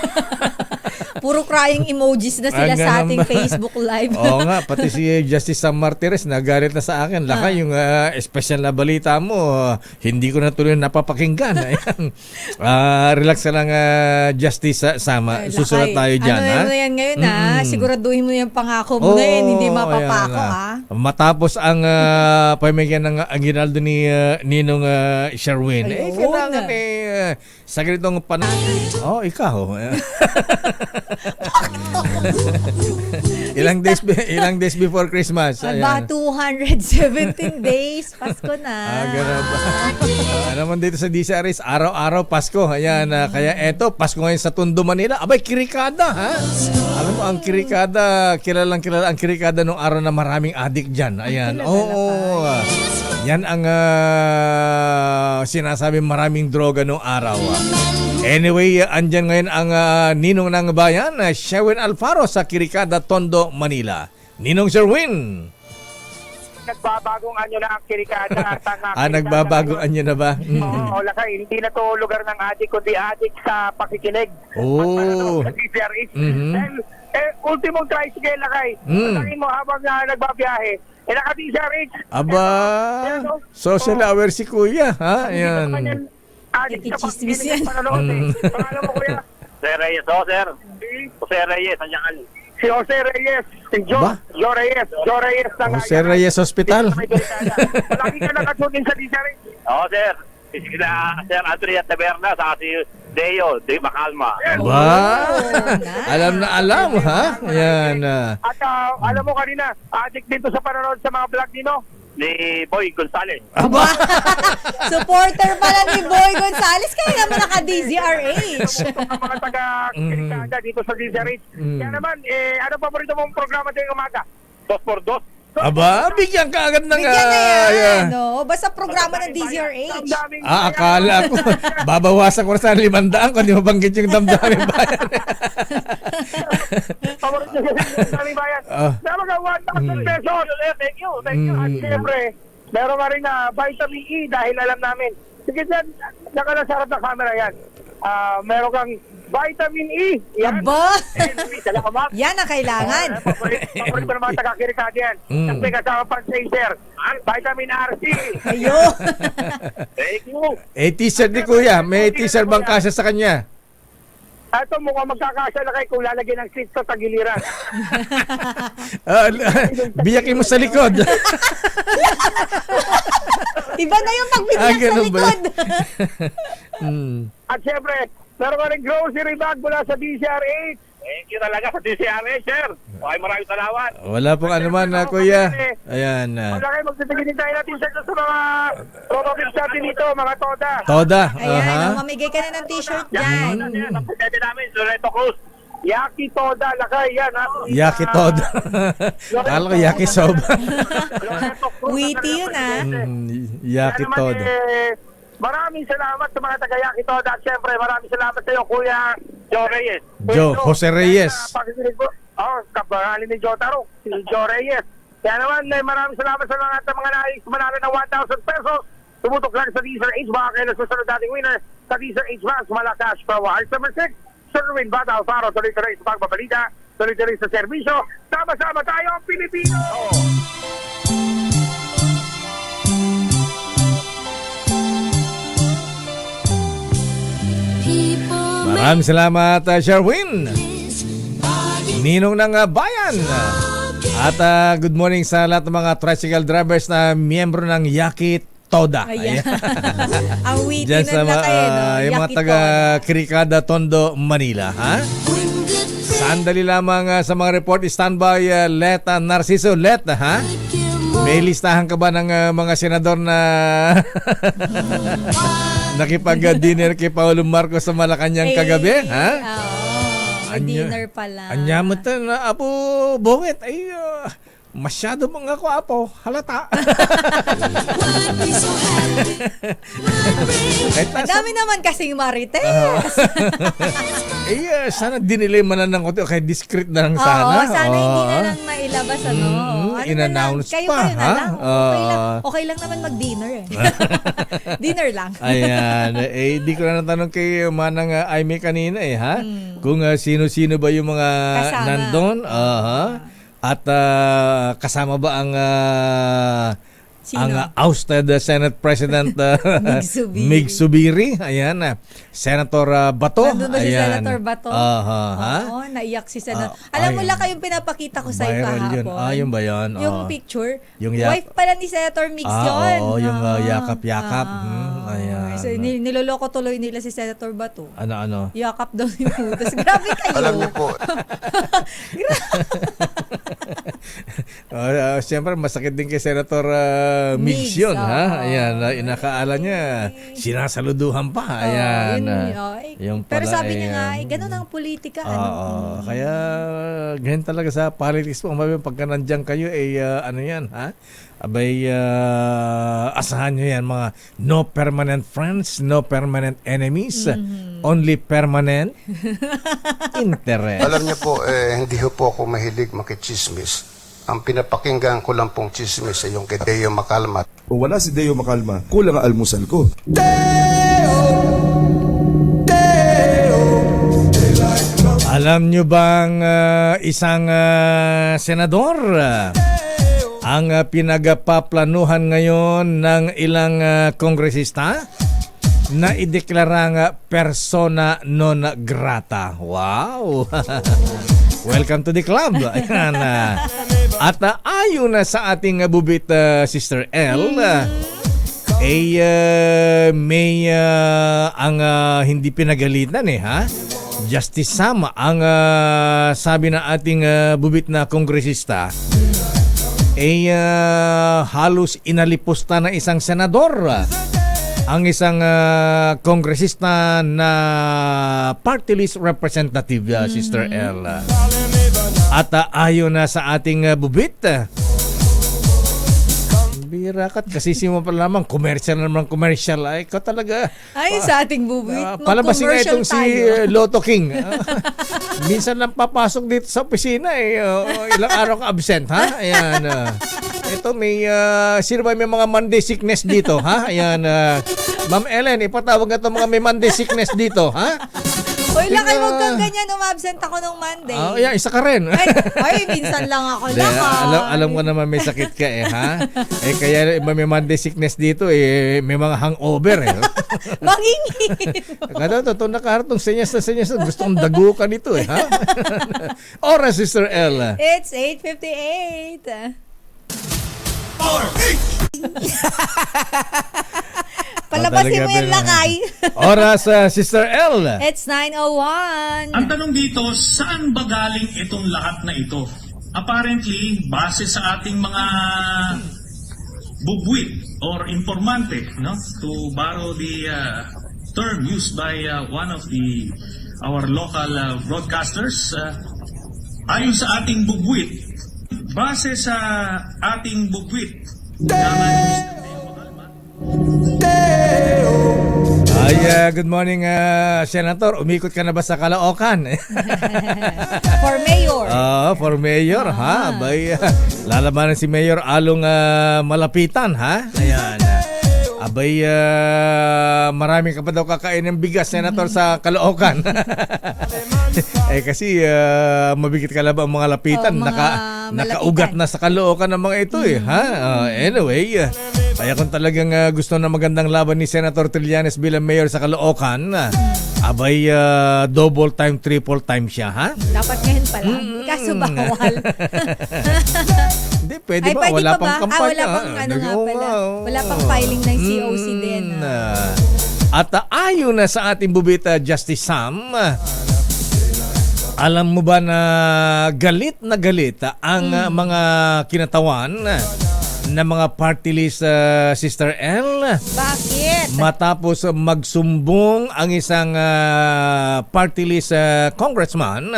Puro crying emojis na sila sa ganun ating ba? Facebook Live. Oo nga, pati si Justice Sam Martires nagalit na sa akin. Laka yung special na balita mo, hindi ko na tuloy napapakinggan. Ayan. Relax ka lang, Justice Sama. Susunod tayo dyan. Ano yan ngayon siguraduhin mo yung pangako mo na yun, hindi mapapako Matapos ang pamigyan ng aginaldo ni Ninong Sherwin. Kailangan sa ganitong panahon. Ikaw. Ilang days before Christmas. Aba, 217 days. Pasko na. Ganun ba? Naman dito sa DCRS, araw-araw Pasko. Ayan, kaya eto, Pasko ngayon sa Tondo, Manila. Abay, kirikada, ha? Alam mo, ang kirikada, kilalang ang kirikada nung araw na maraming adik dyan. Ayan. Yan ang sinasabi maraming droga nung araw. Anyway, andyan ngayon ang ninong ng bayan, Sherwin Alfaro sa Kirikada, Tondo, Manila. Ninong Sherwin! Nagbabagong anyo na ang kirikada. Nagbabagong anyo na ba? Oo, lakay. Hindi na to lugar ng adik, kundi adik sa pakikinig. Oh. Sa DCRH. Mhm. Dahil ultimong tricycle lakay. Pagkakin mo habang nagbabiyahe, naka-DZRH. Aba, social aware si Kuya, ha? Ayan. Nakikichismis yan. Pangalan mo, Kuya? Jose Reyes, sir. Jose Reyes, anyan. Si Jose Reyes. Si Ba? Joe Reyes. Joe Reyes. Jose Reyes Hospital. Lagi ka nakatunin sa DZRH. Oo, sir. Sila, Sir Andrea Taberna, saka si Deo, De Macalma. Ba? Alam na alam, ha? Ayan. At alam mo kanina, addict dito sa panonood sa mga vlog nino. Ni Boy Gonzales. Aba! Supporter pala ni Boy Gonzales. Kaya naman naka-DZRH. Ang mga taga-kinikada dito sa DZRH. Kaya naman, ano paborito mong programa din umaga? 2x2. Aba, bigyan ka agad ng... Bigyan na yan. ayan. No? Basta programa ng DZRH. Akala ko, babawasan ko na sa 500 kung di mabanggit yung damdamin bayan. Paborito nyo yung daming bayan. Namaga 1,000 pesos. Thank you. At siyempre, meron ka rin vitamin E dahil alam namin. Sige dyan, nakalasarap na camera yan. Meron kang vitamin E. Yan. Aba! Salamat. Yan ang kailangan. Paborito ng mga taga-kirikad yan. Tapos may kasama pang Chaser. Vitamin RC. Ayun. Thank you. T-shirt ni Kuya. May t-shirt bang kasya sa kanya? Ito mukhang magkakasya na kayo kung lalagyan ng seat sa tagiliran. Biyakin mo sa likod. Iba na yung pagbibiyak sa ganun ba? likod. At syempre, meron ka rin grocery bag mula sa DZRH. Thank you talaga sa DCRA, sir. Okay, maraming salamat. Wala pong anuman na Kuya. Ayan. Wala kayo magsitigilin tayo natin sa mga prototypes natin dito, mga toda. Toda. Ayan, mamigay ka na ng t-shirt dyan. Ang pagkete namin, Loreto Cruz. Yaki Toda, lakay yan ha. Yaki Toda. Kala ko Yaki Soba. Witty yun, ah. Yaki Toda. Maraming salamat sa mga taga-Yaki Toda. At syempre, maraming salamat sa iyo, Kuya Joe Reyes. Jose Reyes. Kapangalan ni Joe Taro, si Joe Reyes. Kaya naman, maraming salamat sa mga nais manalo ng 1,000 pesos. Tumutok lang sa DZRH, baka kayo na susunod dating winner sa DZRH Mas Malakas Pro Hearts number 6. Sir Ruin Bata Alfaro, tuloy-tuloy sa pagbabalita, tuloy-tuloy sa serbisyo. Sama-sama tayo ang Pilipino! Maraming salamat, Sherwin. Ninong ng bayan. At good morning sa lahat ng mga tricycle drivers na miyembro ng Yaki Toda. Ayan. Ang witty Diyan nun sa na kayo, no? yung mga Yaki taga Toda. Kirikada, Tondo, Manila. Ha? Sandali lamang sa mga report. Standby, Leta Narciso. Leta, ha? May listahan ka ba ng mga senador na nakipag-dinner kay Paolo Marcos sa Malacanang kagabi? Ha? Oo. Dinner pala. Anya mo ito na Apo Bongit. Ay, masyado mga ko, Apo. Halata. Ang dami naman kasing marites. Sana dinilay man lang ko kay discreet na lang sana. Oo, sana hindi na lang mailabas, ano. In-announce kayo pa, na ha? lang. Okay lang naman mag-dinner eh. Dinner lang. Ayan. Di ko na natanong kay Manang Aimee kanina ha? Kung sino-sino ba yung mga Kasama. nandun. At kasama ba ang Sino? ousted Senate President Subiri. Mig Subiri. Ayan. Senator Bato. Nandun ba si Ayan. Senator Bato? Ha? Oo, naiyak si Senator. Alam mo lang kayong pinapakita ko sa iyo Viral yun. kahapon. Yun ba yun? Yung picture. Yung Wife pala ni Senator Mix yun. Oo, yung yakap-yakap. Ayan. So, niloloko tuloy nila si Senator Bato. Ano? Yakap daw yung utos. Grabe kayo. Alam niyo po, Siyempre, masakit din kay Senator Migs yun, ha? Ayan, inakaala niya, sinasaluduhan pa. Ayan. Yung pero pala, sabi niya nga, ganun ang politika. Kaya, ganyan talaga sa politics po. Pagka nandiyan kayo, ano yan, ha? Abay, asahan nyo yan, mga no permanent friends, no permanent enemies, only permanent interest. alam niyo po, hindi ho po ako mahilig makichismis. Ang pinapakinggan ko lang pong chismis ay yung kay Deo Macalma. Kung wala si Deo Macalma, kulang ang almusal ko. Alam nyo bang isang senador ang pinagapaplanuhan ngayon ng ilang kongresista na ideklarang persona non grata? Wow! Welcome to the club. Ayan. At ayon na sa ating bubit Sister L, may ang hindi pinagalitan ha? Justice Sam ang sabi na ating bubit na kongresista halos inalipusta na isang senador ang isang kongresista na party list representative, Sister L. At ayon na sa ating bubit, bira kat kasi mo pa lamang commercial ay ikaw talaga. Ay, sa ating bubit. Palabasin nga itong si Lotto King. Minsan lang papasok dito sa opisina ilang araw ka absent, ha? Ayan. Ito may sino ba may mga Monday sickness dito, ha? Ayan. Ma'am Ellen, ipatawag nga itong mga may Monday sickness dito, ha? Hoy, lakay, wag kang ganyan. Umabsent ako nung Monday. Yeah, isa ka rin. Ay, minsan lang ako lang. Alam ko naman may sakit ka ha? Kaya may Monday sickness dito may mga hangover Mangingin. Kada to nakaharap tong senyas na gusto kong dagukan ito ha? Oras, Sister L. It's 8:58. Palabasin mo yung lakay. Oras, Sister L. It's 9:01. Ang tanong dito, saan ba galing itong lahat na ito? Apparently, base sa ating mga bubwit or informante, no? To borrow the term used by one of our local broadcasters, ayon sa ating bubwit, base sa ating bubwit, good morning, Senator. Umikot ka na ba sa Caloocan? For mayor. For mayor, ha? Abay, lalabanan si Mayor Along Malapitan, ha? Ayan. Abay, marami ka pa daw kakain ng bigas, Senator, sa Caloocan. Kasi mabigit ka lang ba ang mga lapitan? Nakaugat na sa Caloocan ng mga ito ha? Anyway, kaya kung talagang gusto na magandang laban ni Senator Trillanes bilang mayor sa Caloocan, abay, double time, triple time siya, ha? Dapat ngayon pala. Kaso bawal. Hindi, pwede ba? Wala pang kampanya. Wala pang pala. Wala pang filing ng COC din. At ayon na sa ating bubita, Justice Sam, alam mo ba na galit ang mga kinatawan na mga party list, Sister L? Bakit? Matapos magsumbong ang isang party list congressman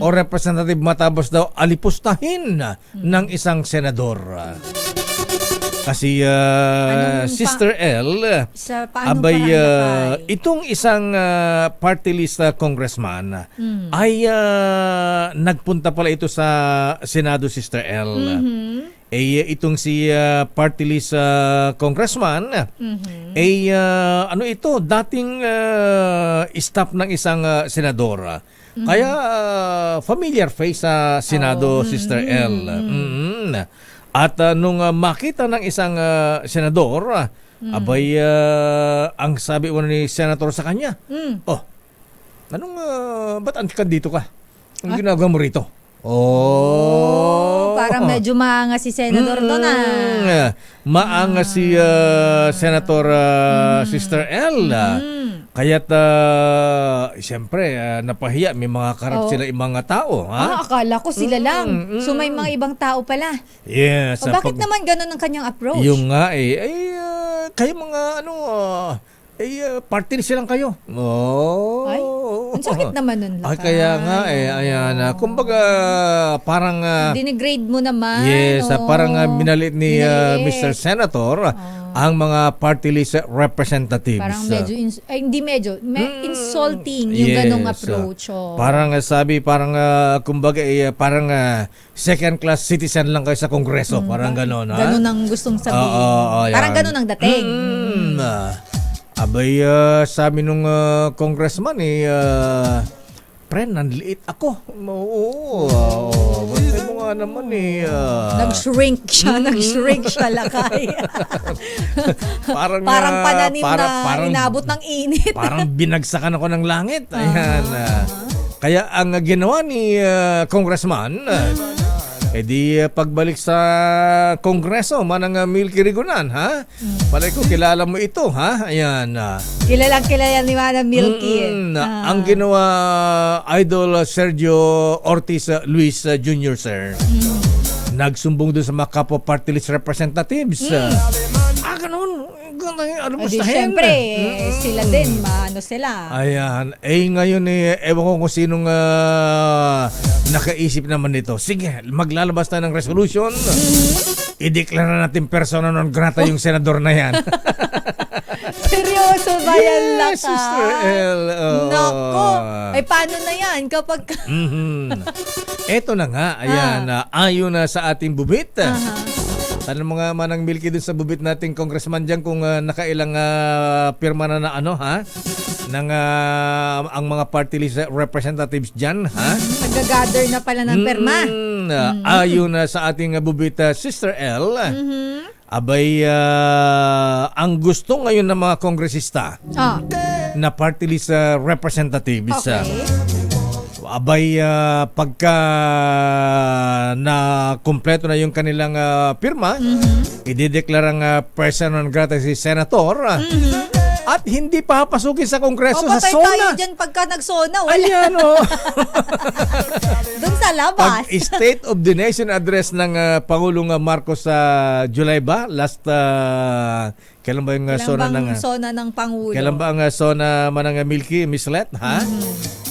o representative matapos daw alipustahin ng isang senador. Kasi Sister L, abay itong isang party list congressman ay nagpunta pala ito sa Senado, Sister L. Itong si party list congressman ano ito, dating staff ng isang senador. Kaya familiar face sa Senado, Sister L. At nung makita ng isang senador, abay ang sabi ni Senator sa kanya, ba't antika dito ka? Ang ginagawa mo rito? Parang medyo maangas si Senador doon maangas si Senator Sister L. Kaya't siyempre napahiya, may mga karap sila mga tao, ha? Akala ko sila lang. So may mga ibang tao pala. Yes. Bakit naman ganun ang kanyang approach? Yung nga kayo mga party silang kayo. Ay, ang sakit naman nun. Kaya nga ayan. Kumbaga parang dinigrade mo naman. Yes, parang minalit ni Mr. Senator ang mga party list representatives. Parang medyo insulting yung ganong approach. Parang sabi, kumbaga parang second class citizen lang kayo sa Kongreso. Parang gano'n. Ganon ang gustong sabihin. Parang ganon ang dating. Abay, sabi nung congressman Pre, nanliit ako. Oo. Basta mo nga naman Nag-shrink siya, Lakay. parang pananim parang inabot ng init. Parang binagsakan ako ng langit. Ayan. Kaya ang ginawa ni Congressman, di pagbalik sa Kongreso, manang Milky Rigunan, ha? Palay ko, kilala mo ito, ha? Ayan. Kilala ni Manang Milky. Ang ginawa, Idol Sergio Ortiz Luis Jr., sir. Nagsumbong doon sa mga kapwa party list representatives. Ganun. Ano ba Siyempre, sila din, maano sila. Ayan. Ngayon ewan ko kung sinong nakaisip naman nito. Sige, maglalabas na ng resolution. I-declare natin persona non grata yung senador na yan. Seryoso ba yan, Lakay? Sister L. Nako. Paano na yan kapag... Eto na nga. Ayan. Ayon na sa ating bubit. Tanong mga Manang Milky dun sa bubit nating congressman dyan kung nakailang pirma na ng ang mga party list representatives dyan, ha? Nag-gather na pala ng pirma. Ayon na sa ating bubit, Sister L, abay, ang gusto ngayon ng mga kongresista na party list representatives, abay, pagka na kumpleto na yung kanilang pirma, idideklara ang persona non grata si senator at hindi papasukin sa Kongreso sa SONA. Tayo dyan pagka nag-SONA. Wala. Ayan, Doon sa labas. State of the Nation address ng Pangulong Marcos sa July ba? Last, kailan ba yung SONA ng Pangulo? Kailan ba ang SONA Manang Milky, Miss Let, ha?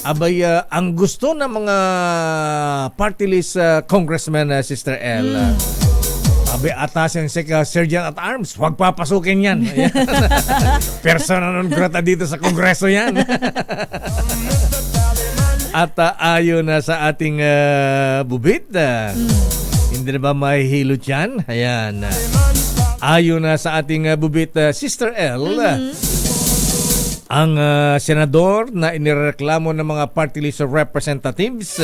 Abay, ang gusto ng mga party list congressman, Sister L, abay, atasin si Sergeant at Arms, huwag papasukin yan. Persona non grata dito sa Kongreso yan. At ayon na sa ating bubit, hindi na ba mahihilot yan? Ayan. Ayon na sa ating bubit, Sister L, ang senador na inireklamo ng mga party list representatives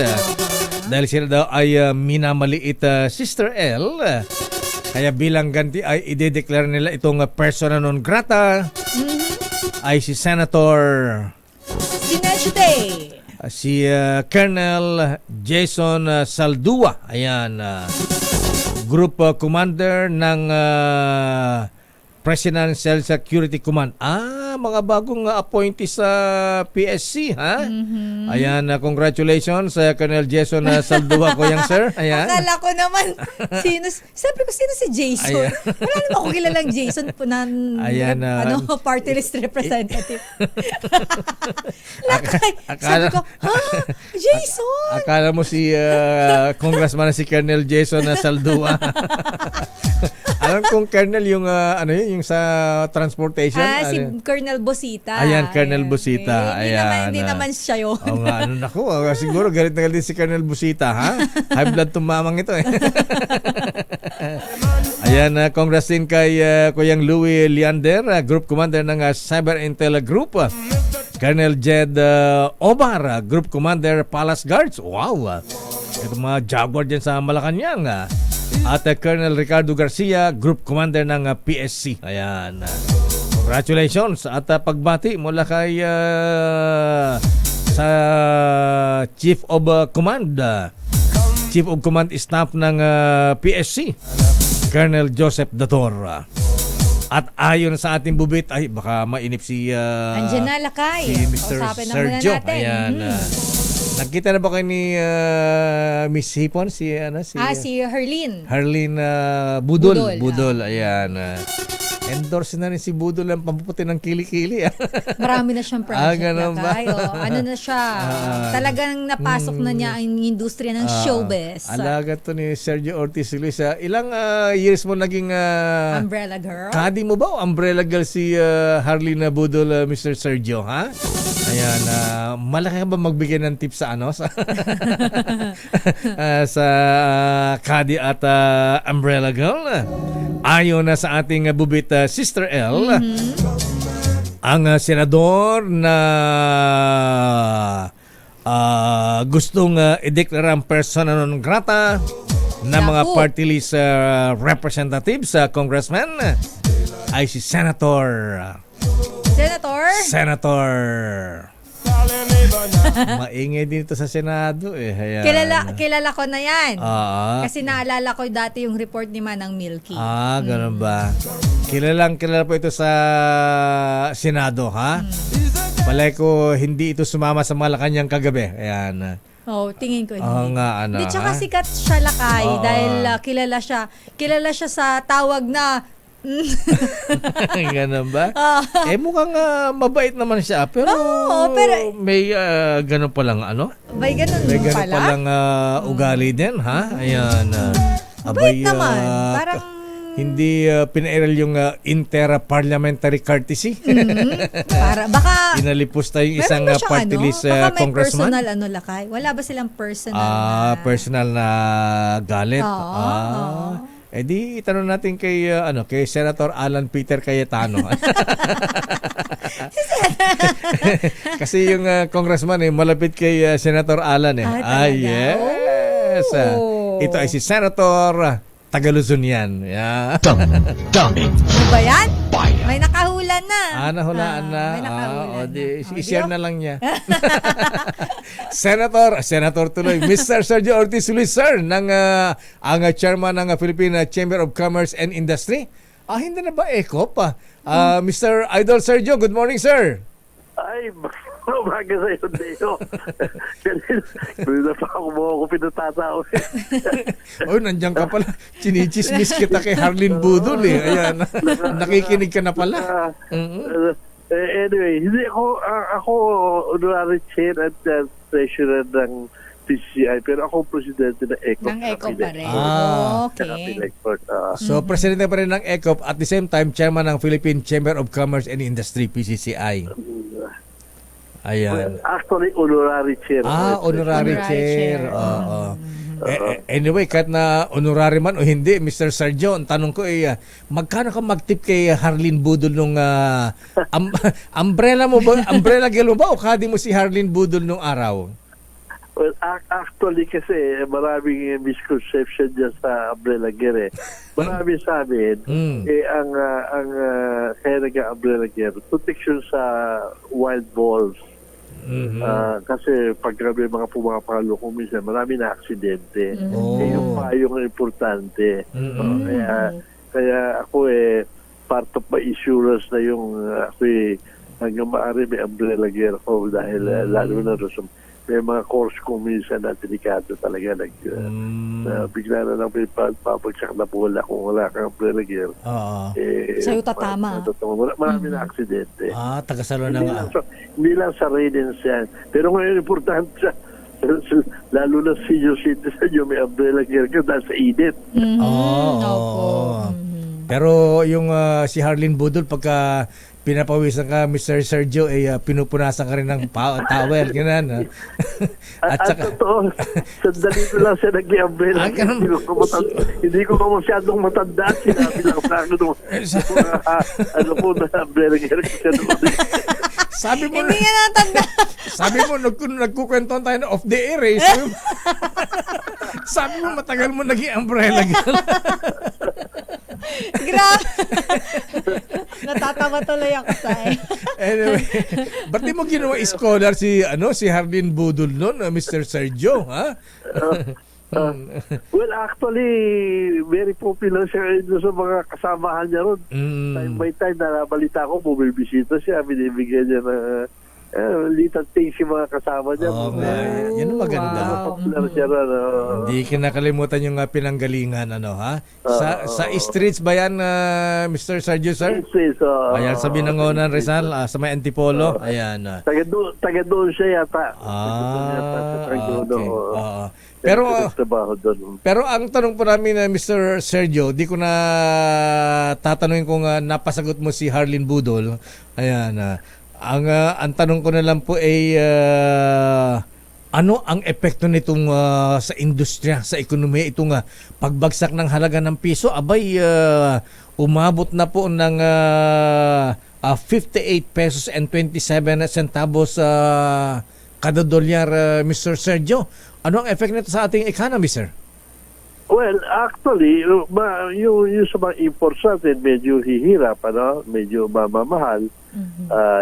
dahil sila daw ay minamaliit, Sister L, kaya bilang ganti ay i-declare nila itong persona non grata ay si Senator si Colonel Jason Saldua. Ayan, Group Commander ng Presidential Security Command. Mga bagong appointee sa PSC, ha? Ayan, congratulations sa Colonel Jason Saldua ko yan, sir. Ayan. Akala ko naman, sabi ko, sino si Jason? Ayan. Wala naman ako kilalang Jason po na party list representative. Sabi ko, Jason! Akala mo si Congressman na si Colonel Jason Saldua. Alam kong Colonel yung yung sa transportation. Si Colonel Bosita. Ayan, Colonel Bosita. Hindi naman siya yun. Oo nga, naku. Siguro galit na galit si Colonel Bosita, ha? High blood tumamang ito, eh. Ayan, congrats din kay Kuyang Louie Leander, Group Commander ng Cyber Intel Group. Colonel Jed Obar, Group Commander Palace Guards. Wow! Ito mga Jaguar dyan sa Malacanang. At Colonel Ricardo Garcia, Group Commander ng PSC. Ayan. Congratulations at pagbati mula kay sa Chief of Command Staff ng PSC, Colonel Joseph Dator. At ayon sa ating bubit, ay baka mainip si Andiyan na, Lakay. Si Mr. Sergio. Ayan. Nakita na ba kayo ni Miss Hipon? Si Herlin. Herlin Budol. Ayan. Endorse na rin si Budol ang pampuputi ng kili-kili. Marami na siyang project. Ganun ba? Ano na siya? Talagang napasok na niya ang industriya ng showbiz. Alaga to ni Sergio Ortiz Luis. Ilang years mo naging umbrella girl? Kadi mo ba? Umbrella girl si Herlin Budol, Mr. Sergio, ha? Ayan, malaki ka ba magbigay ng tips sa sa Kadi at Umbrella Girl? Ayon na sa ating bubit, Sister L, ang senador na gustong ideklara ang persona non grata na mga Naku. party list representatives sa congressman ay si Senator maingay dito sa Senado Ayan. Kilala ko na yan. Ah. Kasi naalala ko dati yung report ni Manang Milky. Ganun ba? Kilala po ito sa Senado, ha? Palay ko hindi ito sumama sa Malacanang kagabi. Ayan. Tingin ko hindi. Oo nga, ano, Hindi, tsaka ha? sikat siya lakay Oo. dahil kilala siya sa tawag na Ganun ba? Mukhang mabait naman siya. Pero, pero may ganun palang may ganun May ganun pala. palang ugali din, ha? Ayan. Mabait naman. Parang hindi pinairal yung inter-parliamentary courtesy. para baka Inalipos tayo yung isang meron ba siyang party list baka may congressman. personal lakay. Wala ba silang personal Personal na galit. Oo. Di itanong natin kay kay Senator Alan Peter Cayetano. Kasi yung congressman malapit kay Senator Alan yes. Ito ay si Senator Tagaluzon yan. Yeah. Daming Ano ba yan? bayan. May nakahula na. Nahulaan na. May nakahula I-share na lang niya. Senator tuloy, Mr. Sergio Ortiz Luis, sir, ang chairman ng Philippine Chamber of Commerce and Industry. Hindi na ba ECOP? Mr. Idol Sergio, good morning, sir. Ay, umaga sa iyo, Deo. Kanina pa ako pinatatao. Nandiyan ka pala. Chinichismis kita kay Harlin Budol Ayan. Nakikinig ka na pala. Anyway, hindi ako honorary chair at treasurer ng PCCI, pero ako presidente ng ECOP. Ng ECOP pa rin. Okay. So, presidente pa rin ng ECOP at the same time, chairman ng Philippine Chamber of Commerce and Industry, PCCI. Ayan. Actually, honorary chair. Honorary chair. Oo. Anyway, kahit na honorary man o hindi, Mr. Sergio, ang tanong ko magkano ka mag-tip kay Harlin Budol nung umbrella mo ba? Umbrella girl mo ba o kadi mo si Harlin Budol nung araw? Well, actually kasi maraming misconception dyan sa umbrella gear Marami sa amin, ang kaya nag-umbrella gear, protection sa wild balls. Kasi pag may mga pumapalo kung minsan, marami na aksidente. Yung payong ang importante. Kaya ako part of my insurance na yung ako hanggang maaari may umbrella gear ako dahil lalo na may mga course kung minsan na delikado talaga bigla na lang may papagsak na bola kung wala kang umbrella gear. Sa'yo tatama. Marami na aksidente. Tagasalo na nga. Hindi lang sa residence yan. Pero ngayon importante lalo na senior citizen yung may umbrella gear ka dahil sa init. Pero yung si Harlin Budol pagka pinapawisan ka, Mr. Sergio, pinupunasan ka rin ng towel. Ganun. At totoo, sandali ko lang siya nag-umbrella. Hindi ko masyadong matanda. Sinabi lang sa akin na umbrella gear. Sabi mo hindi nga natanda. Sabi mo, nagkukwentuhan tayo na off the air Sabi mo, matagal mo nag-umbrella girl. Grabe. Natatawa tuloy ako sa Anyway, ba't di mo ginawa scholar si Harlin Budol noon, Mr. Sergio, ha? Well, actually, very popular siya sa mga kasamahan niya ron. Time by time, nabalita ko, bumibisita siya, binibigyan niya na little things yung mga kasama niya. Yan ang maganda. Popular siya ron. Hindi kinakalimutan yung pinanggalingan, sa streets ba yan, Mr. Sergio, sir? Streets, Ayan, sa Binangonan, Rizal, sa may Antipolo. Ayan. Taga doon siya yata. Okay. Pero ang tanong po namin na Mr. Sergio, di ko na tatanungin kung napasagot mo si Harlin Budol. Ayan. Ang tanong ko na lang po ay ano ang epekto nitong sa industriya, sa ekonomiya, itong pagbagsak ng halaga ng piso? Abay, umabot na po ng 58 pesos and 27 centavos kada dolyar, Mr. Sergio. Ano ang effect nito sa ating economy, sir? Well, actually, yung sa mga imports natin, medyo hihirap, medyo mamamahal.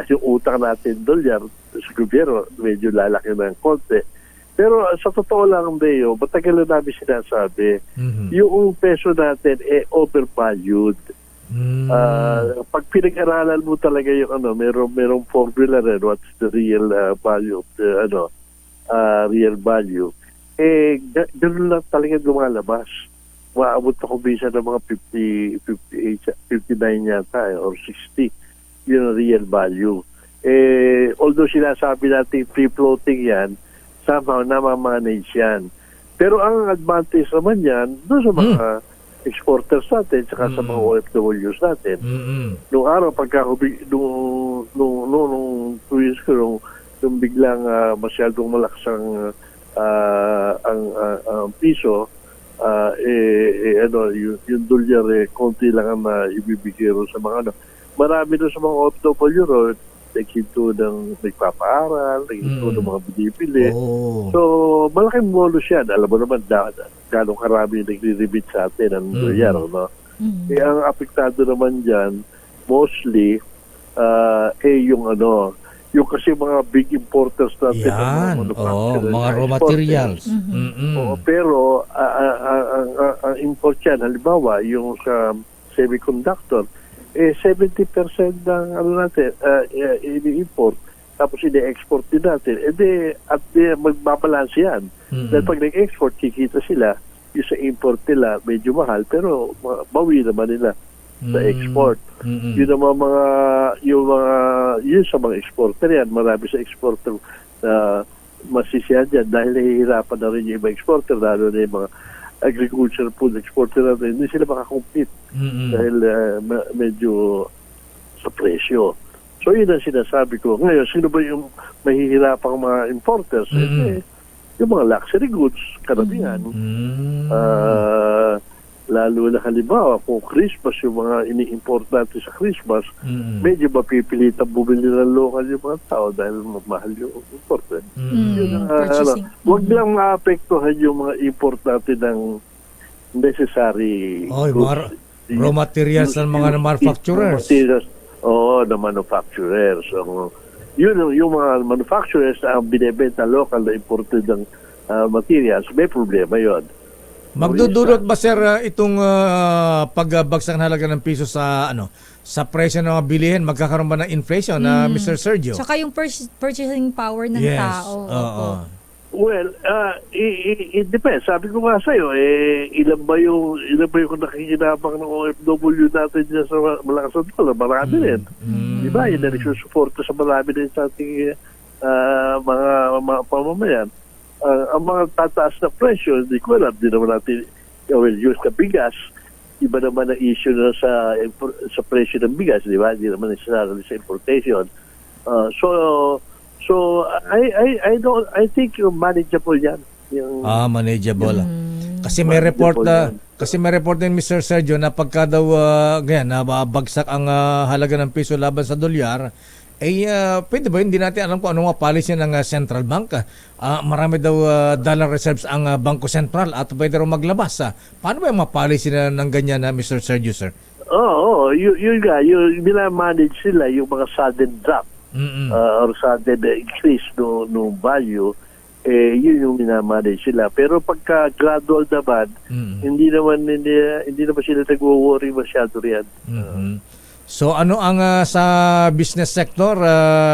Yung utang natin dolyar sa gobyerno, medyo lalaki ng konti. Pero sa totoo lang, Deo, matagal na namin sinasabi, yung peso natin overvalued. Pag pinag-aralan mo talaga yung merong formula rin, what's the real value of the real value. Ganoon lang talaga lumalabas. Maabot ako bisa ng mga 59 yata or 60 yung real value. Although sinasabi natin free-floating yan, somehow namamanage yan. Pero ang advantage naman yan, doon sa mga exporters natin, saka sa mga OFWs natin. Noong araw, nung 2 years ko, nung biglang masyadong malakas ang piso, yung dolyar, konti lang ang ibibigay sa mga Marami doon sa mga OFW, naghinto ng nagpapaaral, naghinto ng mga binibili. So, malaking bonus yan. Alam mo naman, gano'ng karami nagre-remit sa atin ang dolyar, ang apektado naman dyan, mostly, yung kasi mga big importers natin. Yan, mga raw materials. Pero, ang import yan, halimbawa, yung sa semiconductor, 70% ng natin ini-import tapos ini-export din natin at magbabalance yan dahil pag nag-export kikita sila yung sa import nila medyo mahal pero bawi naman nila sa export yun naman yun sa mga exporter yan marami sa exporter na masisiyan dyan dahil nahihirapan na rin yung mga exporter lalo na yung mga agriculture food exporter natin, hindi sila makakompete dahil medyo sa presyo. So yun ang sinasabi ko. Ngayon, sino ba yung mahihirapang mga importers? Yung mga luxury goods, karamihan. Lalo na halimbawa, kung Christmas, yung mga ini-import natin sa Christmas, medyo mapipilitan bumili ng local yung mga tao dahil mahal yung import. Huwag lang maapektuhan yung mga import natin ng necessary goods. Raw materials ng mga manufacturers. Na manufacturers. So, yung mga manufacturers na binibenta local na imported ng materials, may problema yon. Magdudulot ba sir itong pagbagsak ng halaga ng piso sa sa presyo ng mga bilihin, magkakaroon ba ng inflation na Mr. Sergio? Tsaka yung purchasing power ng tao. Well, it depends. Sabi ko nga sa'yo, ilan ba yung nakikinabang ng OFW natin dyan sa malakas ng dollar? Marami rin. Diba? Yun na nagsusuporta sa marami din sa ating mga pamamayan. Ang mga tataas na presyo, hindi ko alam, di naman natin, yung sa bigas, iba naman ang issue na sa presyo ng bigas, di ba? Hindi naman necessarily sa importation. So I think manageable yan. Manageable. Kasi may report din Mr. Sergio na pagka daw nababagsak ang halaga ng piso laban sa dolyar, pwede ba hindi natin alam kung anong policy ng central bank? Marami daw dollar reserves ang Bangko Sentral at pwede raw maglabas. Paano ba yung policy na ng ganyan na Mr. Sergio, sir? Yun nga, yung minamanage sila yung mga sudden drop or sudden increase no value, yun yung minamanage sila. Pero pagka gradual naman, hindi naman sila nag-worry masyado riyan. So ano ang sa business sector,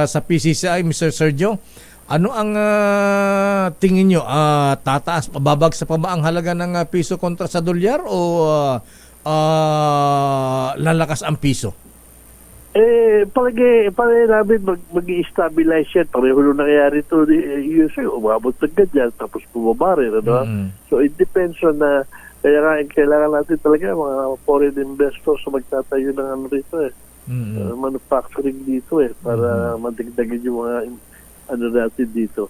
sa PCCI, Mr. Sergio, ano ang tingin nyo? Tataas, babagsak pa ba ang halaga ng piso kontra sa dolyar o lalakas ang piso? Palagi namin mag-i-stabilize yan. Pareho nung nangyayari ito USA, umabot ng ganyan, tapos bumaba rin. So it depends on kaya kailangan natin talaga mga foreign investors na magtatayo ng rito manufacturing dito para madigdagin yung mga natin dito.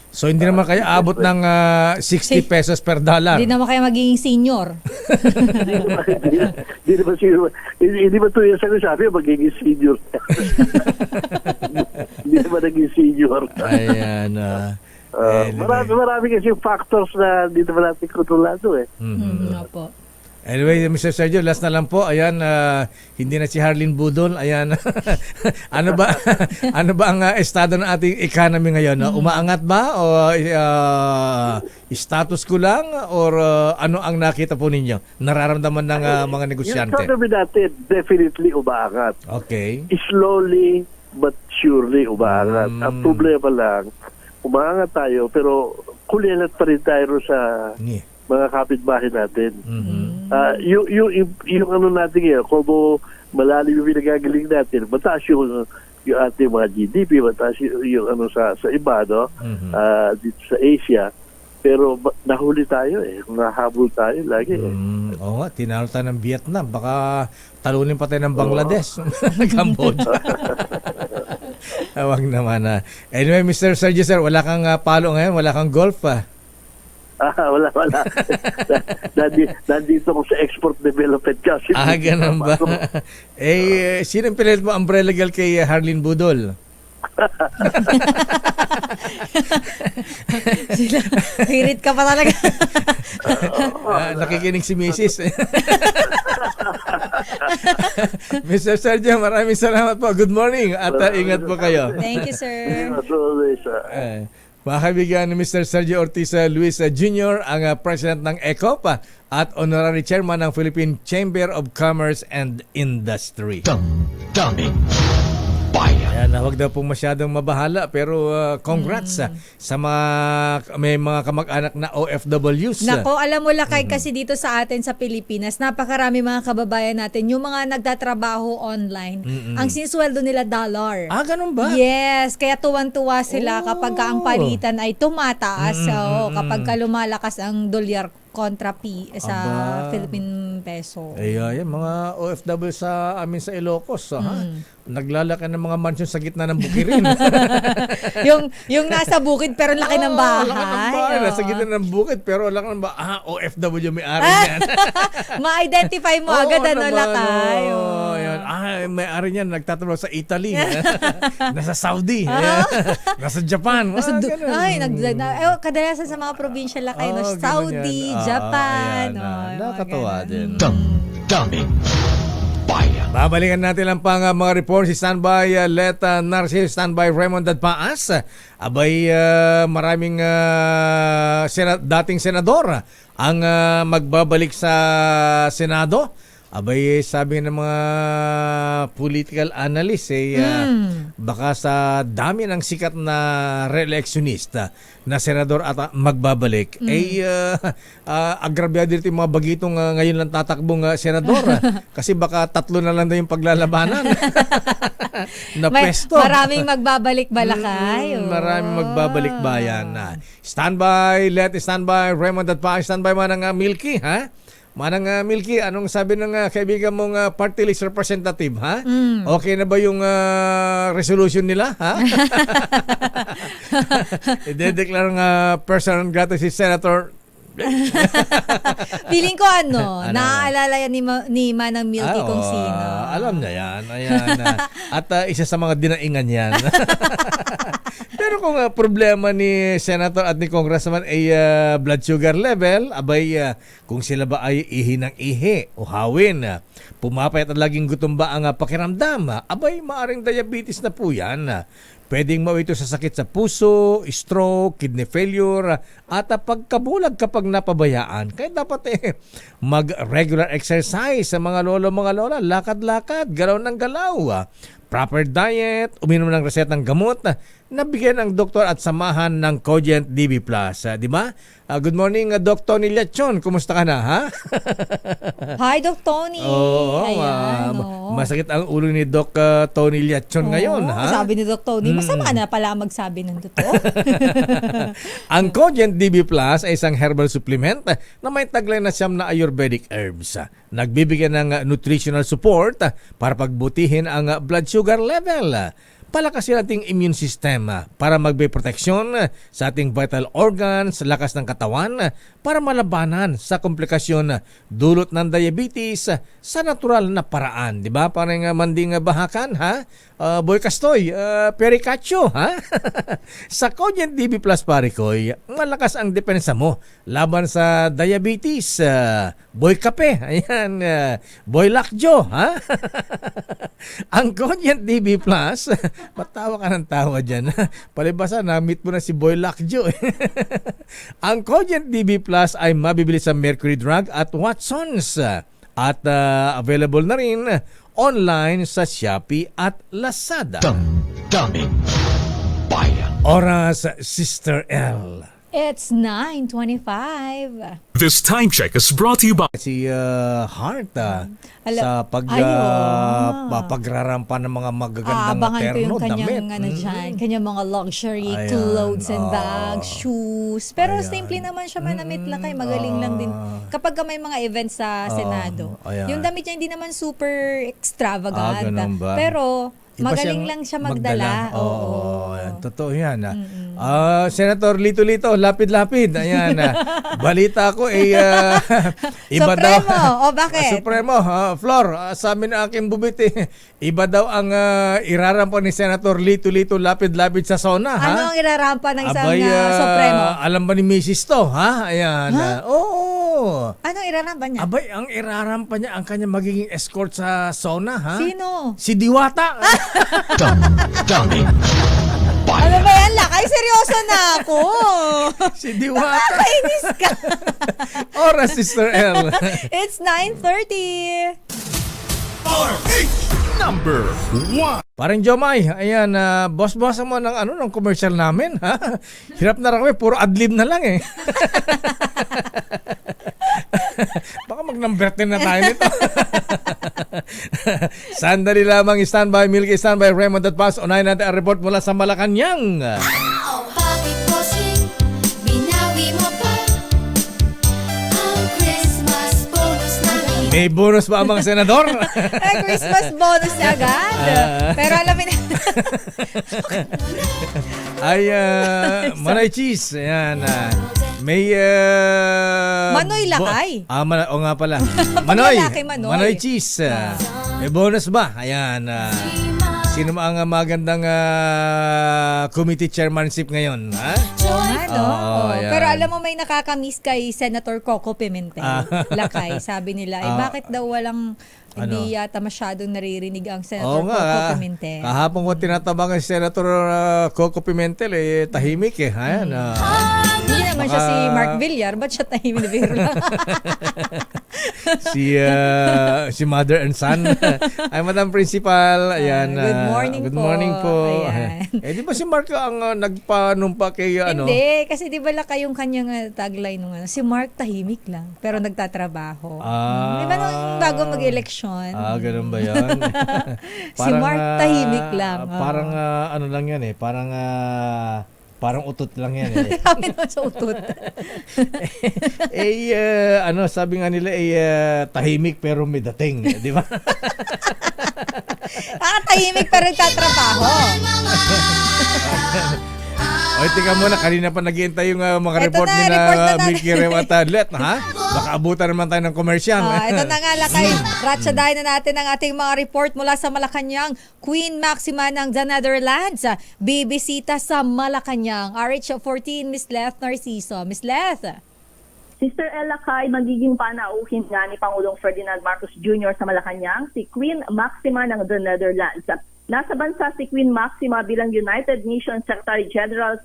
So hindi naman kayo abot ng 60 pesos per dollar. Hindi naman kayo magiging senior. Hindi ba ito yung sabi, magiging senior. Hindi naman naging senior. Ayan. Marami kasi factors na hindi naman natin kontrolado eh. Opo. Anyway, Mr. Sergio, last na lang po. Ayan, hindi na si Harleen Budol. Ayan. ano ba ang estado ng ating economy ngayon? Umaangat ba o status ko lang or ano ang nakita po ninyo? Nararamdaman ng mga negosyante? Yung economy natin definitely umaangat. Okay. Slowly but surely umaangat. Ang problema lang, umaangat tayo pero kulilat pa rin tayo sa mga kapitbahay natin. Yung ano natin ngayon, kung malalim yung pinagagaling natin, mataas yung ating mga GDP, mataas yung ano sa iba, no? Dito sa Asia. Pero nahuli tayo nahabol tayo lagi Oo nga, tinalo tayo ng Vietnam. Baka talunin pa tayo ng Bangladesh. Cambodia. Tawag naman. Anyway, Mr. Sergio, sir, wala kang palo ngayon? Wala kang golf pa? Wala. Nandito ko sa export development kasi. Ganun ba? Sino pinilit mo umbrella girl kay Harleen Budol? Hirit ka pa talaga. Nakikinig si Mrs. Mr. Sergio, maraming salamat po. Good morning at ingat po kayo. Thank you, sir. Mga kaibigan ni Mr. Sergio Ortiz Luis Jr., ang President ng ECOP at Honorary Chairman ng Philippine Chamber of Commerce and Industry. Damdamin Bayan. Ayan, huwag daw pong masyadong mabahala pero congrats sa may mga kamag-anak na OFWs. Nako, alam mo Lakay, kasi dito sa atin sa Pilipinas, napakarami mga kababayan natin, yung mga nagtatrabaho online, ang sinisweldo nila $. Ganun ba? Yes, kaya tuwan-tuwa sila kapag ang palitan ay tumataas. So, kapag lumalakas ang dolyar kontra sa Philippine peso. Yan, mga OFW sa amin sa Ilocos, naglalaki ng mga mansion sa gitna ng bukirin. yung nasa bukid pero laki ng bahay. Laki ng bahay. Nasa gitna ng bukid pero laki ng bahay. OFW may-ari niyan. Ma-identify mo agad Lakay. May-ari niyan nagtatrabaho sa Italy. Nasa Saudi. Nasa Japan. Kadalasan sa mga probinsya Lakay, Saudi, Japan. Nakakatawa din. Damdamin Bayan. Babalikan natin lang pang mga report. Si standby Leta Narcis, standby Raymond Dadpaas. Abay maraming dating senador ang magbabalik sa Senado. Abay, sabi ng mga political analyst, baka sa dami ng sikat na re-electionista na senador at magbabalik, agrabyado dito yung mga bagitong ngayon lang tatakbong senador. Kasi baka 3 na lang na yung paglalabanan. Na pesto. Maraming magbabalik Lakay. Maraming magbabalik bayan. Standby, standby, Raymond at Pa, standby man ng Milky, ha? Manang Milky, anong sabi ng kaibigan mong party list representative, ha? Okay na ba yung resolution nila, ha? I-declare ng personal gratis si Senator. Feeling ko naaalala yan ni Manang Milky kung sino. Alam niya yan. Ayan, at isa sa mga dinaingan yan. Pero kung problema ni Senator at ni Congressman ay blood sugar level, abay kung sila ba ay ihi ng ihi o hawin, pumapayat at laging gutom ba ang pakiramdam, abay maaring diabetes na po yan. Pwedeng mawito sa sakit sa puso, stroke, kidney failure, at pagkabulag kapag napabayaan. Kaya dapat mag-regular exercise sa mga lolo, mga lola. Lakad-lakad, galaw ng galaw. Proper diet, uminom ng resetang gamot, nabigyan ng doktor at samahan ng Cogent DB+. Di ba? Good morning, Doc Tony Lechon. Kumusta ka na, ha? Hi, Doc Tony. Masakit ang ulo ni Doc Tony Lechon ngayon, ha? Sabi ni Doc Tony, masama na pala magsabi ng totoo. Ang Cogent DB Plus ay isang herbal supplement na may taglay na siyam na Ayurvedic herbs. Nagbibigyan ng nutritional support para pagbutihin ang blood sugar level. palakasin ating immune system para magbigay proteksyon sa ating vital organs, lakas ng katawan para malabanan sa komplikasyon dulot ng diabetes sa natural na paraan. Di ba? Parang manding bahakan, ha? Boy Castoy, Pericacho, ha? Sa Cogent DB Plus Parikoy, malakas ang depensa mo laban sa diabetes. Boy Kape, ayan, Boy Lakjo, ha? Ang Cogent DB Plus, matawa ka ng tawa dyan. Palibasa, na-meet mo na si Boy Lakjo. Ang Cogent DB Plus ay mabibili sa Mercury Drug at Watsons. At available na rin online sa Shopee at Lazada. Daming bayan. Oras, Sister L. It's 9:25. This time check is brought to you by Si Heart sa pagrarampa ng mga magagandang abangan ko terno, yung kanyang, damit. kanyang mga luxury Ayan. clothes and bags, shoes. Pero simple naman siya manamit lakay. Magaling lang din. Kapag may mga events sa Senado, ayan. yung damit niya hindi naman super extravagant. Ganun ba? pero Iba magaling siyang lang siya magdala. Oo. Yan. Totoo yan. Senator Lito-Lito, lapid-lapid. Ayan. Balita ko iba Supremo. daw. O bakit? Supremo. Flor, sa amin ang aking bubit iba daw ang irarampa ni Senator Lito-Lito, lapid-lapid sa SONA. Ano ang irarampa ng isang Abay, Supremo? alam ba ni Mrs. to? Ha? Ayan. Oo. Anong irarampa niya? Abay, ang irarampa niya ang kanya magiging escort sa SONA, ha? Sino? Si Diwata. Daming Ano bayan. ba yan, Lakay? Seryoso na ako. Si Diwata. Nakakainis ka. Oras, Sister L. It's 9:30. Number 1. Parang Jomay, ayan, boss-boss mo ng commercial namin, ha? Hirap na rin kami, puro adlib na lang eh. Baka mag-number 10 na tayo nito. Sandali lamang, standby, Milky, standby, Raymond at Paz. Unahin natin ang report mula sa Malacanang. Bakit bossing, binawi mo pa ang Christmas bonus namin? May bonus ba ang mga senador? Christmas bonus niya agad. Pero alam mo na. Ay, Manoy Cheese. Ayan. May Manoy Lakay. O nga pala. Manoy. Lalaki, Manoy. Manoy Cheese. May bonus ba? Ayan. Sino ang magandang committee chairmanship ngayon? Ha? Ayan. Pero alam mo may nakakamiss kay Senator Coco Pimentel. Lakay, sabi nila, bakit daw walang hindi yata masyadong naririnig ang Senator Coco Pimentel. Kahapon ko tinatabangan si Senator Coco Pimentel, tahimik eh. Ayan. Hindi naman siya si Mark Villar, ba't siya tahimik na biro lang? si Mother and Son. Ay, Madam Principal. Ayan. Good morning po. Ayan. Di ba si Mark ang nagpanumpa kay Hindi, kasi di ba Lakay yung kanyang tagline nung si Mark tahimik lang, pero nagtatrabaho. Di ba nung bago mag-eleksyon? Ganun ba yan? Si Mark tahimik lang. Parang ano lang yan eh. Parang utot lang yan eh. Kami naman sa utot. Sabi nga nila tahimik pero may dating. Di ba? Tahimik pero nagtatrabaho. O, tika muna, kanina pa naghihintay yung mga report ni Mickey Rew at Let, ha? Baka abutan naman tayo ng komersyal. Ito na nga, Lakay. Ratsadahin na natin ang ating mga report mula sa Malacanang. Queen Maxima ng The Netherlands, bibisita sa Malacanang. RH14, Miss Leth Narciso. Miss Leth. Sister Ella Kay, magiging panauhin nga ni Pangulong Ferdinand Marcos Jr. sa Malacanang, si Queen Maxima ng The Netherlands. Nasa bansa si Queen Maxima bilang United Nations Secretary General's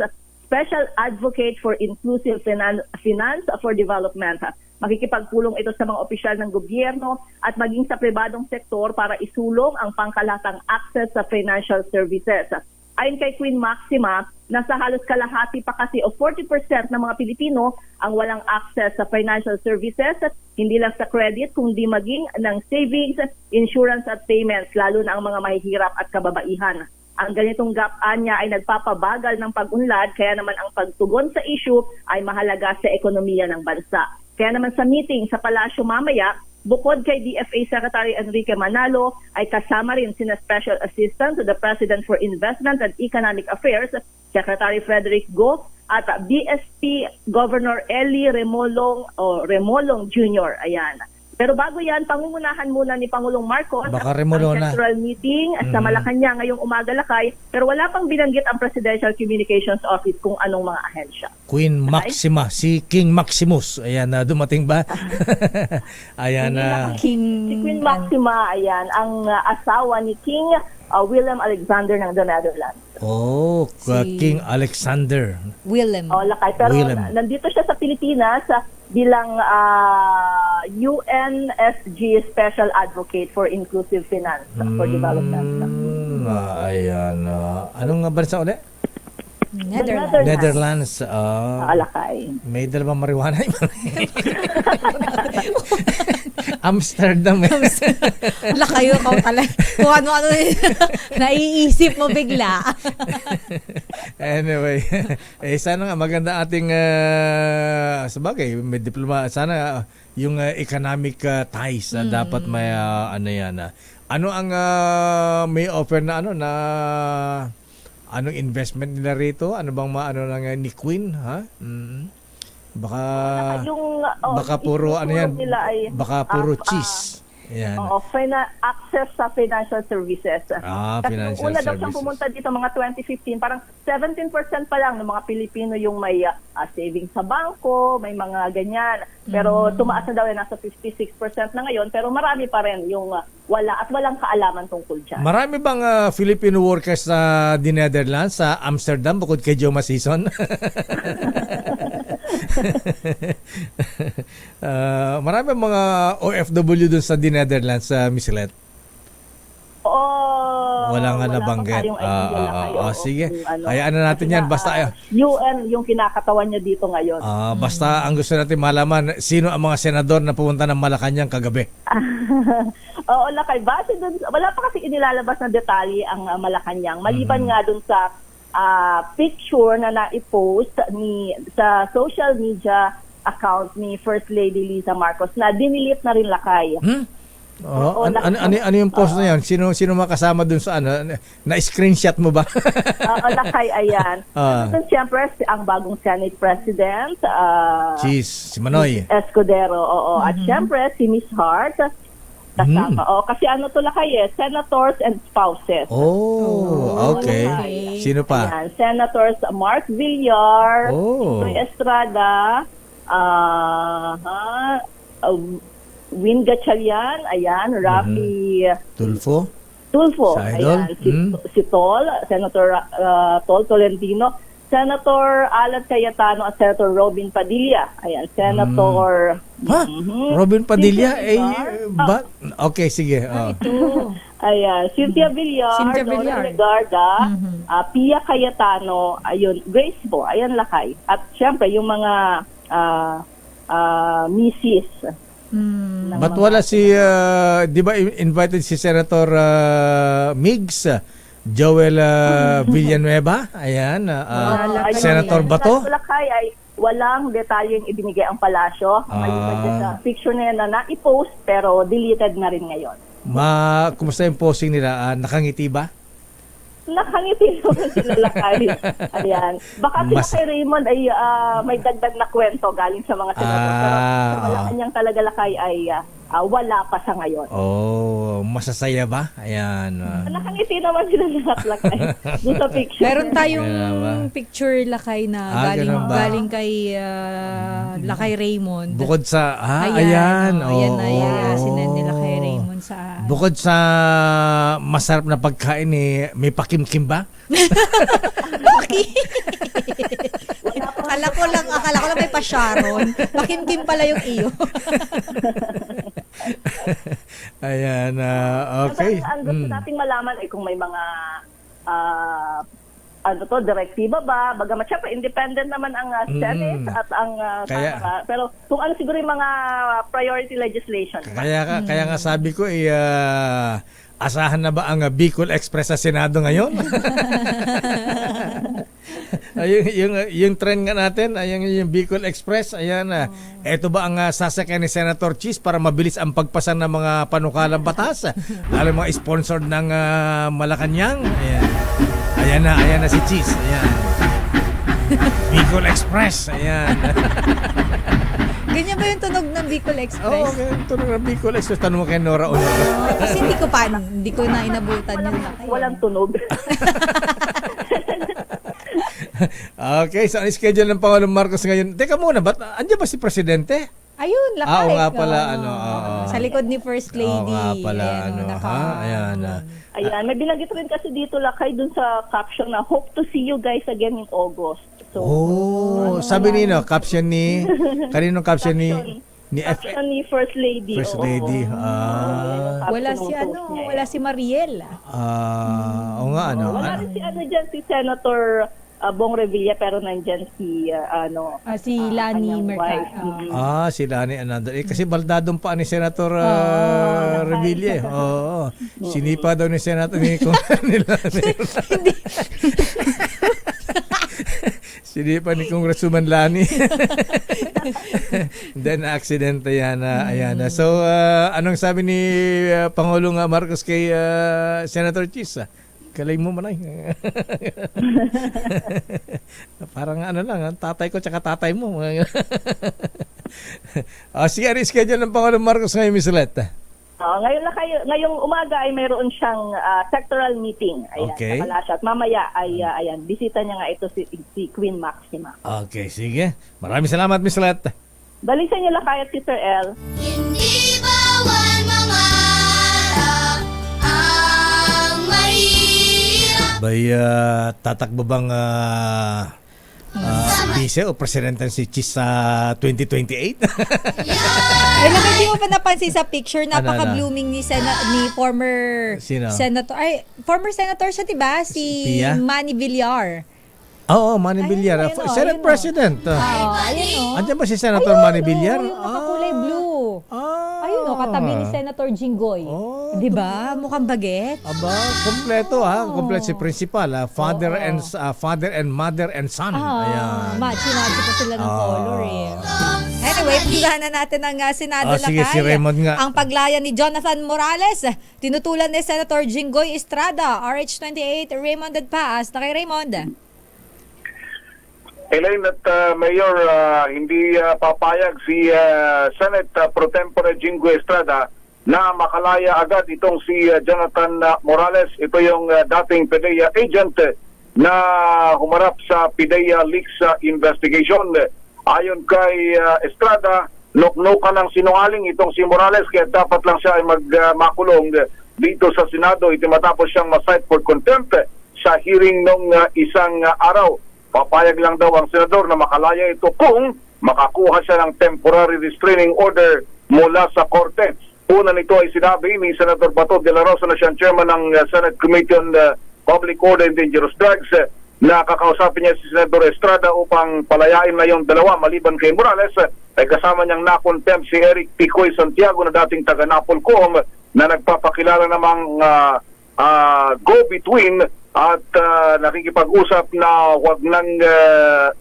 Special Advocate for Inclusive Finance for Development. Makikipagpulong ito sa mga opisyal ng gobyerno at maging sa pribadong sektor para isulong ang pangkalahatang access sa financial services. Ayon kay Queen Maxima, nasa halos kalahati pa kasi o 40% ng mga Pilipino ang walang access sa financial services, hindi lang sa credit kundi maging ng savings, insurance at payments, lalo na ang mga mahihirap at kababaihan. Ang ganitong gap niya ay nagpapabagal ng pag-unlad, kaya naman ang pagtugon sa issue ay mahalaga sa ekonomiya ng bansa. Kaya naman sa meeting sa Palasyo mamaya, bukod kay DFA Secretary Enrique Manalo, ay kasama rin sina Special Assistant to the President for Investment and Economic Affairs, Secretary Frederick Go, at BSP Governor Eli Remolong Jr. Ayan. Pero bago yan, pangungunahan muna ni Pangulong Marcos Baka ang Remolong na. central meeting sa Malacanang ngayong umaga, Lakay, pero wala pang binanggit ang Presidential Communications Office kung anong mga ahensya. Queen Maxima, si King Maximus. Ayan, dumating ba? Ayan na. Si Queen Maxima, ayan, ang asawa ni King William Alexander ng the Netherlands. Oh, King Alexander. Willem. Lakay. Pero Willem. nandito siya sa Pilipinas bilang UNSG Special Advocate for Inclusive Finance for Development. Ayan. Anong bansa ulit? Netherlands. Netherlands. Lakay. May dalawang marijuana. Amsterdam. Lakayo ka talaga. Kung ano-ano naiisip mo bigla. Anyway, sana nga maganda ating sabagay, may diploma, sana yung economic ties dapat may ano yan. Ano ang may offer na anong investment nila rito? Ano bang maano lang ni Queen, ha? Baka puro ano yan, baka puro cheese. Yan. Access sa financial services. Kasi financial una daw siyang services. pumunta dito mga 2015, parang 17% pa lang ng mga Pilipino yung may savings sa bangko, may mga ganyan. Pero tumaas na daw yan, nasa 56% na ngayon, pero marami pa rin yung wala at walang kaalaman tungkol dyan. Marami bang Filipino workers sa the Netherlands, sa Amsterdam, bukod kay Joe Masison? Marami mga OFW dun sa the Netherlands, Miss Let? Wala nga nabanggit. Sige. Hayaan na natin yan. Basta UN yung kinakatawan niya dito ngayon. Basta ang gusto natin malaman, sino ang mga senador na pumunta ng Malacanang kagabi? Oo, Lakay. Base dun, wala pa kasi inilalabas na detalye ang Malacanang. Maliban nga dun sa picture na naipost sa social media account ni First Lady Liza Marcos na dinilit na rin, Lakay. Ano yung post na yan? Sino makasama dun sa na-screenshot mo ba? Lakay, ayan. Siyempre, ang bagong Senate President, si Manoy Escudero, at siyempre, si Miss Hart, kasama. Kasi ano to, Lakay, senators and spouses. Okay. Sino pa? Ayan, Senators Mark Villar, Troy Estrada, Win Gatchalian, ayan, Rafi Tulfo, ayan, si Tol, Senator Tol Tolentino, Senator Alan Cayetano at Senator Robin Padilla. Ayan, Senator Robin Padilla? Okay, sige. Ayan, Cynthia Villar, Donna Legarda, Pia Cayetano, ayun, Grace po, ayan, Lakay. At syempre, yung mga Mrs. Ba't wala di ba invited si Senator Migs, Joel Villanueva, ayan, Senator Bato? Lakay ay walang detalyeng ibinigay ang palasyo. Sa picture na yan na na-post pero deleted na rin ngayon. Kumusta yung posting nila? Nakangiti ba? Nakangiti naman sila, Lakay. Ayan. Baka sila kay Raymond ay may dagdag na kwento galing sa mga senador. Pero wala kanyang talaga, Lakay, ay wala pa sa ngayon. Masasaya ba? Ayan. Nakangiti naman sila lahat, Lakay. Doon sa picture. Meron tayong picture, Lakay, na galing kay Lakay Raymond. Bukod sa, ayan. Ayan, sinend nila kay Raymond sa... Bukod sa masarap na pagkain, may pakimkim ba? Akala ko lang may pa-Sharon. Pakimkim pala yung iyo. Ayan, okay. Ang gusto nating malaman ay kung may mga direktiba ba? Bagamat syempre independent naman ang Senate at ang pero kung ano siguro yung mga priority legislation. Kaya nga sabi ko asahan na ba ang Bicol Express sa Senado ngayon? yung trend nga natin, yung Bicol Express, ayan. Ito ba ang sasakyan ni Senator Cheese para mabilis ang pagpasa ng mga panukalang batas? Alam mga sponsored ng Malacanang. Ayan na si Cheese. Ayan. Bicol Express. Ayan. Ganyan ba yung tunog ng Bicol Express? Oo, yung tunog ng Bicol Express. Tanong mo kay Nora Honor. Kasi hindi ko na inabutan yun. Walang tunog. Okay, so ang schedule ng Pangulong Marcos ngayon. Teka muna, andyan ba si Presidente? Ayun, lakay. Oo nga pala, Sa likod ni First Lady. Oo nga pala, ayan. Ayan, may binanggit rin kasi dito lakay dun sa caption na hope to see you guys again in August. So, sabi nino, caption ni, kaninong caption ni caption ni First Lady. First Lady. Wala si Mariel. Oo nga, Wala rin dyan, si Senator Bong Revilla, pero nandyan si si Lani Mercado. Si Lani Anandar. Kasi baldadong pa ni Senator Revilla. Oo. Sinipa daw ni Senator ni Sinipa ni Congresswoman Lani. Then accident yan. So anong sabi ni Pangulong Marcos kay Senator Cheese? Galing mo manay. Parang tatay ko tsaka tatay mo. Sige, schedule ng Pangulong Marcos ngayon, Miss Letta. Ngayong umaga ay mayroon siyang sectoral meeting. Ayan, okay. Sa Kalasya. At mamaya ay bisita niya nga ito si Queen Maxima. Okay, sige. Maraming salamat, Miss Letta. Balik sa inyo lakay at Sister L. Hindi bawal mangarap ang mahirap. Tatakbo bang vice o presidente si Cheese sa 2028? Hindi mo pa napansin sa picture, napaka-blooming ni former senator. Former senator siya, diba? Si Pia? Manny Villar. Oo, Manny Villar. Senate President. Andiyan ba si Senator Manny Villar? Nakakulay blue. Ayun katabi ni Senator Jinggoy. Diba? Mukhang baget. Kompleto Kompleto si principal. Father and mother and son. Ayan. Matchy-matchy pa sila ng color Anyway, pagdahan na natin ang Senado lakay. Sige, si Raymond nga. Ang paglaya ni Jonathan Morales, tinutulan ni Senator Jinggoy Estrada, RH28, Raymond Adpaas. Na kay Raymond. Elaine at Mayor, hindi papayag si Senate Pro Tempore Jinggoy Estrada na makalaya agad itong si Jonathan Morales. Ito yung dating PDEA agent na humarap sa PDEA leaks investigation. Ayon kay Estrada, nuknukan ng sinungaling itong si Morales kaya dapat lang siya ay makulong dito sa Senado. Ito matapos siyang ma-cite for contempt sa hearing nung isang araw. Papayag lang daw ang senador na makalaya ito kung makakuha siya ng temporary restraining order mula sa korte. Una nito ay sinabi ni Senator Bato de la Rosa na siyang chairman ng Senate Committee on Public Order and Dangerous Drugs na kakausapin niya si Senator Estrada upang palayain na yung dalawa maliban kay Morales ay kasama niyang na-contempt si Eric Picoy Santiago na dating taga Napolcom na nagpapakilala namang go-between at nakikipag-usap na huwag nang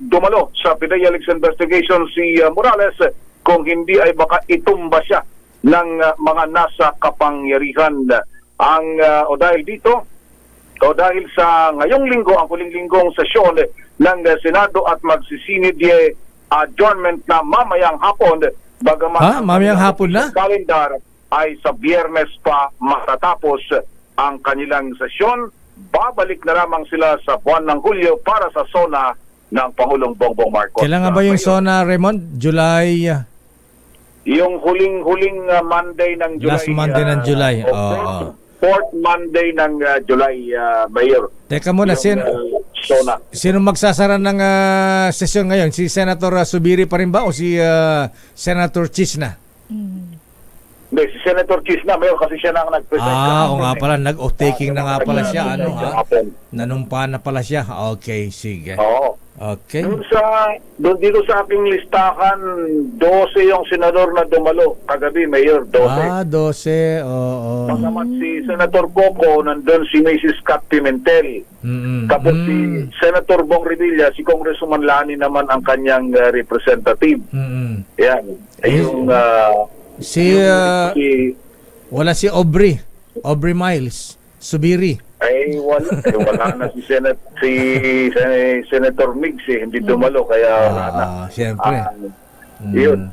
dumalo sa PDEA leaks investigation si Morales kung hindi ay baka itumba siya ng mga nasa kapangyarihan. O dahil dito, o dahil sa ngayong linggo, ang huling linggong sesyon ng Senado at magsisinid adjournment na mamayang hapon, bagaman mamayang hapon na? Kalendar ay sa Biyernes pa matatapos ang kanilang sesyon. Babalik na lamang sila sa buwan ng Hulyo para sa SONA ng Pangulong Bongbong Marcos. Kailan ba yung SONA, Raymond? July? Yung huling Monday ng July. Last Monday ng July. Fourth Monday ng July, Mayor. Teka muna, sino magsasara ng sesyon ngayon? Si Senator Subiri pa rin ba o si Senator Cheese na? Hindi, si Senator Cheese na, Mayor, kasi siya na ang nag-present. Oo nga pala, nag-off-taking na nga pala siya. Nanumpa na pala siya. Okay, sige. Oo. Okay. Doon dito sa aking listahan, 12 yung senador na dumalo. Kagabi, Mayor, 12. 12. Oo. Pagkamat si Senator Coco, nandun si Mrs. Kat Pimentel. Tapos si Senator Bong Revilla, si Congresswoman Lani naman ang kanyang representative. Yan. Yung, wala si Aubrey Miles Subiri. Ay wala na si Senator Migs hindi dumalo kaya wala na. Siyempre. Yun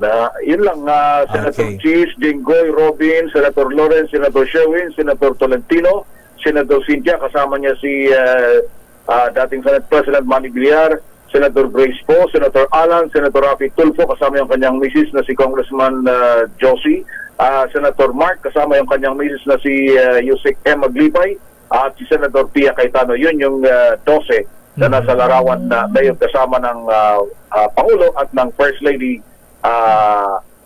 lang Senator Okay. Cheese, Jinggoy, Robin, Senator Lawrence, Senator Sherwin, Senator Tolentino, Senator Cynthia, kasama niya si dating Senate President Manny Villar, Senator Grace Poe, Senator Alan, Senator Rafi Tulfo, kasama yung kanyang misis na si Congressman Josie, Senator Mark, kasama yung kanyang misis na si Yusek M. Maglipay, at si Senator Pia Cayetano. Yun yung 12 na nasa larawan na ngayon kasama ng Pangulo at ng First Lady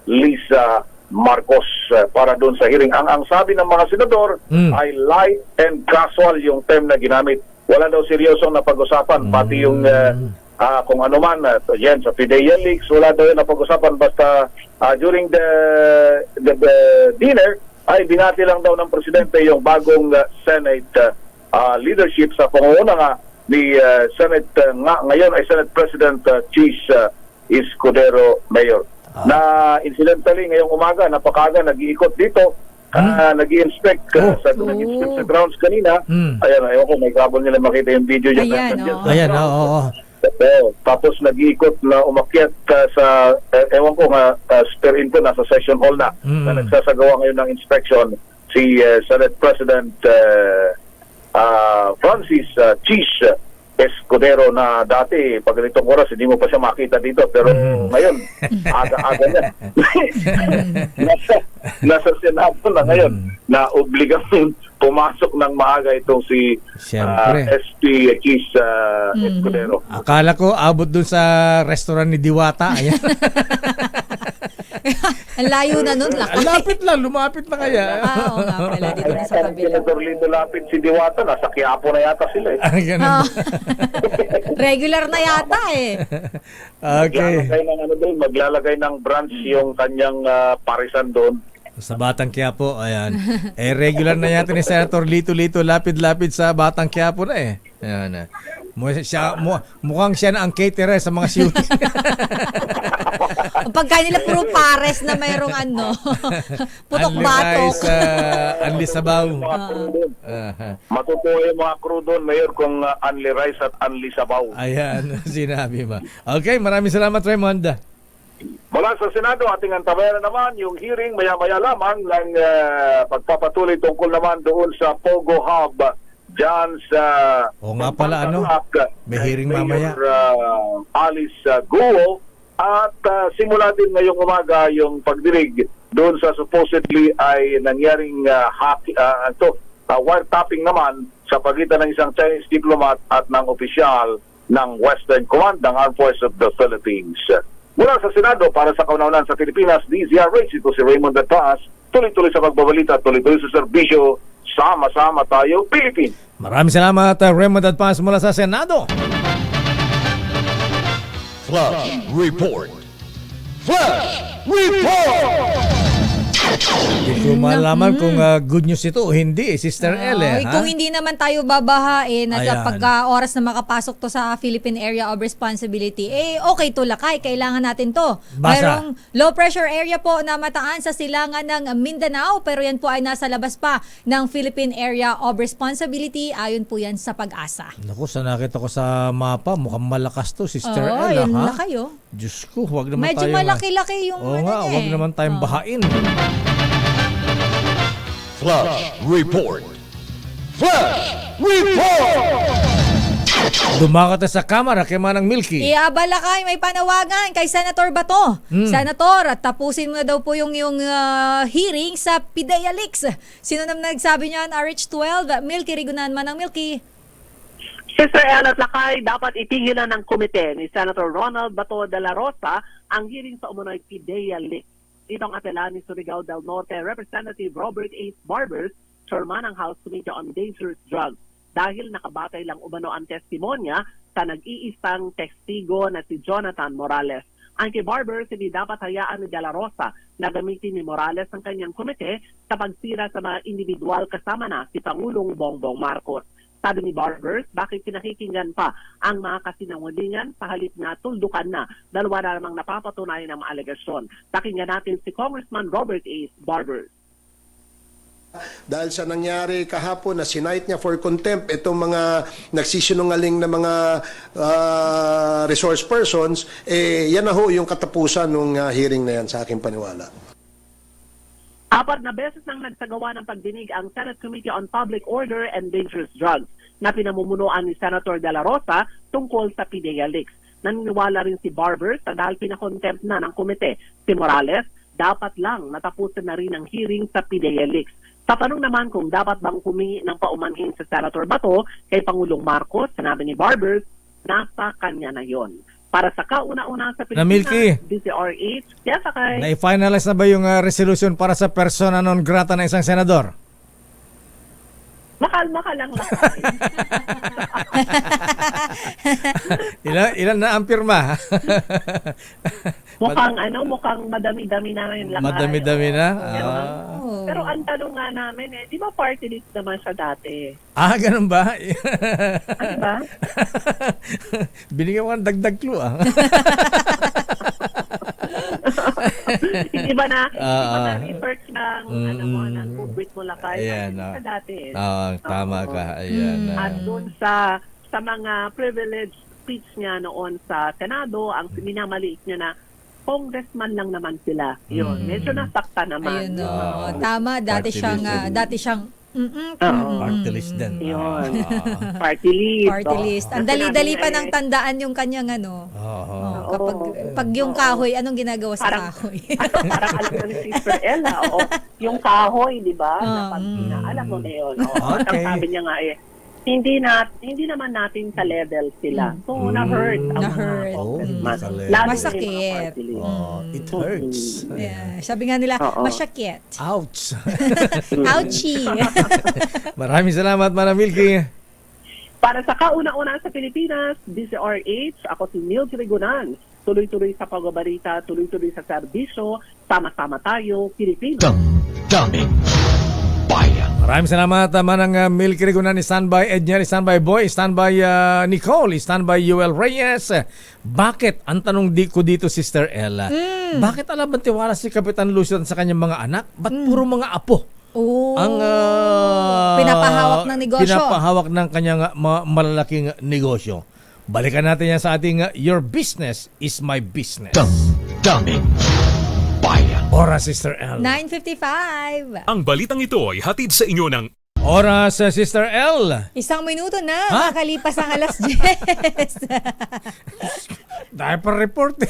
Lisa Marcos para doon sa hearing. Ang sabi ng mga senador ay light and casual yung term na ginamit. Wala daw seryosong napag-usapan, pati yung kung ano man, yan sa PIDEA leaks, wala daw yung napag-usapan, basta during the dinner ay binati lang daw ng presidente yung bagong Senate leadership sa pangunguna nga ni Senate ngayon ay Senate President Cheese Escudero Mayor. Na incidentally ngayong umaga, napakaga nag-iikot dito, nag-i-inspect nag-inspect sa grounds kanina. Ayan, ayaw ko, may kabol nila makita yung video dyan. Ayan, oo. Tapos nag-iikot na umakyat sa ewan ko nga spare info nasa session hall na nagsasagawa ngayon ng inspection si Senate President Francis Cheese Escudero na dati pag ganitong oras hindi mo pa siya makita dito pero ngayon aga-aga na nasa Senado na ngayon na obligasyon pumasok ng maaga itong si SP Cheese Escudero. Akala ko abot dun sa restaurant ni Diwata. Ayan. Ang layo na nun. Lapit lang, lumapit na kaya. Oo nga pala, dito na sa kabila. Senator Lindo lapit si Diwata, nasa Quiapo na yata sila Regular na yata Okay. Maglalagay ng branch yung kanyang parisan doon. Sa Batang Quiapo, ayan. Regular na yata ni Senator Lito lapid-lapid sa Batang Quiapo na Ayan. Mukhang siya na ang caterer sa mga shoot. Pagka nila puro pares na mayroong putok-batok. Anli sabaw. Matutuwa yung mga crew doon, Mayor, kung unli rice at unli sabaw. Ayan, sinabi mo. Okay, maraming salamat, Raymond. Mula sa Senado, ating antabayan naman yung hearing maya-maya lamang ng pagpapatuloy tungkol naman doon sa Pogo Hub dyan sa nga pala, may hearing mamaya. Alice Guo at simula din ngayong umaga yung pagdirig doon sa supposedly ay nangyaring wiretapping naman sa pagitan ng isang Chinese diplomat at ng opisyal ng Western Command ng Armed Forces of the Philippines. Mula sa Senado para sa kaunaunan sa Pilipinas, DZRH, ito si Raymond Datas, tuloy-tuloy sa pagbabalita, tuloy-tuloy sa serbisyo, sama-sama tayo, Philippines. Maraming salamat, Raymond Datas mula sa Senado. Flash Report. Flash Report! Hindi ko malaman kung good news ito o hindi, Sister Elle. Kung hindi naman tayo babahain at Ayan. pagka oras na makapasok to sa Philippine Area of Responsibility, okay to lakay, kailangan natin to. Mayroong low pressure area po na mataan sa silangan ng Mindanao, pero yan po ay nasa labas pa ng Philippine Area of Responsibility, ayon po yan sa Pag-asa. Naku, sa nakita ko sa mapa, mukhang malakas to, Sister Elle. Yun na kayo. Diyos ko, huwag naman Medyo tayo. malaki-laki yung huwag naman tayong bahain. Flash Report. Flash Report! Dumakot sa kamera kay Manang Milky. Balakay, may panawagan kay Senator Bato. Senator, at tapusin mo na daw po yung hearing sa PIDEA leaks. Sino naman nagsabi niyan? RH12, Milky Rigunan, Manang Milky. Sister Ella at Lakay, dapat ipigilan ng komite ni Senator Ronald Bato de la Rosa ang hearing sa umunoy PIDEA leaks. Itong apela ni Surigao del Norte Representative Robert H. Barbers, chairman ng House Committee on Dangerous Drugs, dahil nakabatay lang umano ang testimonya sa nag-iisang testigo na si Jonathan Morales. Ang kay Barbers, hindi dapat hayaan ni De La Rosa na gamitin ni Morales ang kanyang komite sa pagsira sa mga individual kasama na si Pangulong Bongbong Marcos. Sabi ni Barbers, bakit pinakikinggan pa ang mga kasinungalingan sa halip na tuldukan na dalawa na namang napapatunayan ng mga alegasyon. Pakinggan natin si Congressman Robert A. Barbers. Dahil sa nangyari kahapon na sinight niya for contempt itong mga nagsisinungaling na mga resource persons, yan na ho yung katapusan ng hearing na yan sa aking paniwala. 4 na beses nang nagsagawa ng pagdinig ang Senate Committee on Public Order and Dangerous Drugs na pinamumunuan ni Senator De La Rosa tungkol sa PDEA leaks. Naniniwala rin si Barbers na dahil pinakontempt na ng komite si Morales, dapat lang natapusin na rin ang hearing sa PDEA leaks. Sa tanong naman kung dapat bang humingi ng paumanhin sa Senator Bato kay Pangulong Marcos, sinabi ni Barbers, nasa kanya na yon. Para sa kauna-una sa Pilipinas, DZRH, yes, okay. Na-finalize na ba yung resolution para sa persona non grata ng isang senador? Makalma ka lang lang. ilan na ang pirma? mukhang madami-dami na rin lang. Madami-dami na? Pero ang tanong nga namin di ba party list naman siya dati? Ganun ba? Ano ba? Binigyan ko ng dagdag clue Hindi ba na research ng ng Bugwit Mulakay? Ayan, siya dati. Tama ka. Ayan. At doon sa mga privileged speech niya noon sa Senado, ang minamaliit niya na congressman lang naman sila. Yun, medyo nasakta naman. Ayun, tama, dati siyang Party list din. Yun. Party list. Party list. Ang dali-dali pa nang tandaan yung kanyang pag yung kahoy, anong ginagawa sa kahoy? Parang alam na ni Sister Ella, yung kahoy, di ba? Alam mo na yun. Ang sabi niya nga hindi naman natin sa level sila. So, na-hurt ang mga congressman. Masakit. It hurts. Yeah. Sabi nga nila, masyakit. Ouch. Ouchie. Maraming salamat, Manang Milky. Para sa kauna-una sa Pilipinas, DZRH, ako si Neil Trigunan. Tuloy-tuloy sa pagbabalita, tuloy-tuloy sa serbisyo, sama-sama tayo, Pilipino. Daming bayan. Maraming salamat, Manang Milky Rigunan, standby Edniel, standby Boy, standby Nicole, standby Yuel Reyes. Bakit? Ang tanong ko dito, Sister Ella, bakit alam ba tiwala si Kapitan Lucian sa kanyang mga anak? Ba't puro mga apo? Ang pinapahawak ng negosyo. Pinapahawak ng kanyang malalaking negosyo. Balikan natin yan sa ating Your Business is My Business. Daming bayan. Oras, Sister L. 9:55. Ang balitang ito ay hatid sa inyo ng Oras, Sister L. 1 minuto na, makalipas ang alas 10. Diaper report.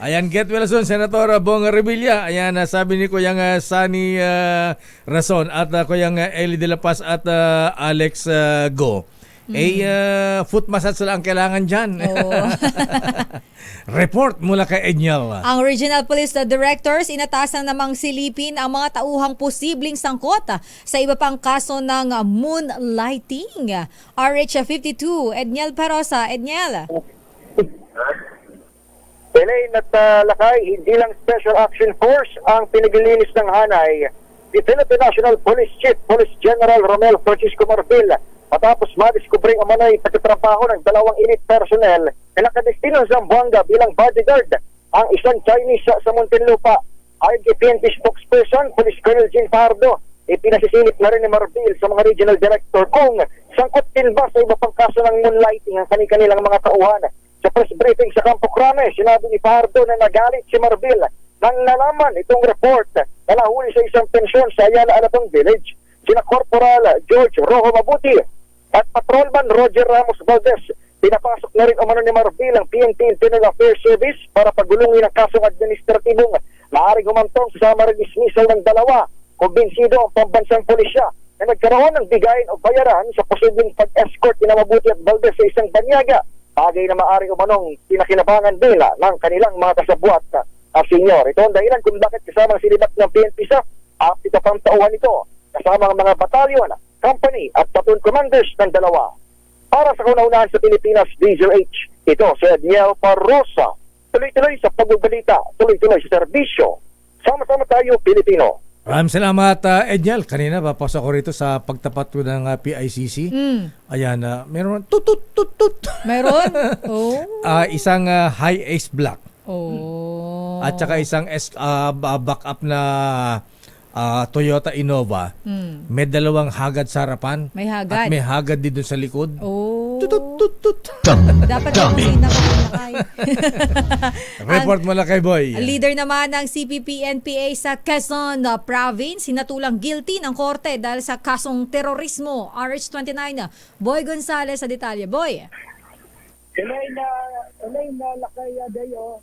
Ayan, get well soon, Senator Bong Revilla. Ayan, sabi ni Kuyang Sunny Rason at Kuyang Eli de la Paz at Alex Go. Foot massage lang ang kailangan dyan. Report mula kay Edniel. Ang Regional Police Directors inatasan namang silipin ang mga tauhang posibleng sangkot sa iba pang kaso ng moonlighting. RH52, Edniel Parosa. Edniel. Elaine at Lakay, hindi lang Special Action Force ang pinaglilinis ng hanay. The Philippine National Police Chief, Police General Romel Francisco Marfil, matapos madiskubreng umano'y pagtatrabaho ng 2 elite personnel na nakadestino sa Zamboanga bilang bodyguard ang isang Chinese sa Muntinlupa. Ayon kay PNP spokesperson, Police Colonel Jean Pardo, pinasisilip na rin ni Marfil sa mga regional director kung sangkot din ba sa iba pang kaso ng moonlighting ang kanilang mga tauhan. Sa press briefing sa Campo Crame, sinabi ni Pardo na nagalit si Marfil nang nalaman itong report na nahuli sa isang pensyon sa Ayala Alabang Village. Sina Corporal George Rojo Mabuti at Patrolman Roger Ramos Valdez, pinapasok na rin umano ni Marfil ang PNP Internal Affairs Service para pagulungin ang kasong administratibong maaaring humantong sa summary dismissal ng 2. Kumbinsido ang pambansang pulisya na nagkaroon ng bigayin o bayaran sa posibleng pag-escort ni Mabuti at Valdez sa isang banyaga, bagay na maaaring umanong pinakinabangan nila ng kanilang mga kasabwat na senior. Ito ang dahilan kung bakit kasamang silibat ng PNP sa ito pang tauhan ito kasama ang mga batalyon, company at platoon commanders ng 2. Para sa kauna-unahan sa Pilipinas, DZRH, ito si Edniel Parrosa. Tuloy-tuloy sa pagbabalita, tuloy-tuloy sa serbisyo. Sama-sama tayo, Pilipino. Maraming salamat, Edniel. Kanina, papasok ko rito sa pagtapat ko ng PICC. Ayan, meron tut-tut-tut-tut. Meron? Oh. Isang high ace block. Oh. At saka isang backup na Toyota Innova. May dalawang hagad sa harapan. May hagad. At may hagad din doon sa likod. Oh. Tut-tut-tut. Dapat kusina ko Lakay. Report mo Lakay Boy. Ang leader naman ng CPP-NPA sa Quezon Province, sinatulang guilty ng korte dahil sa kasong terorismo. RH29, Boy Gonzales sa detalye. Boy. Elaine Lakay Dayo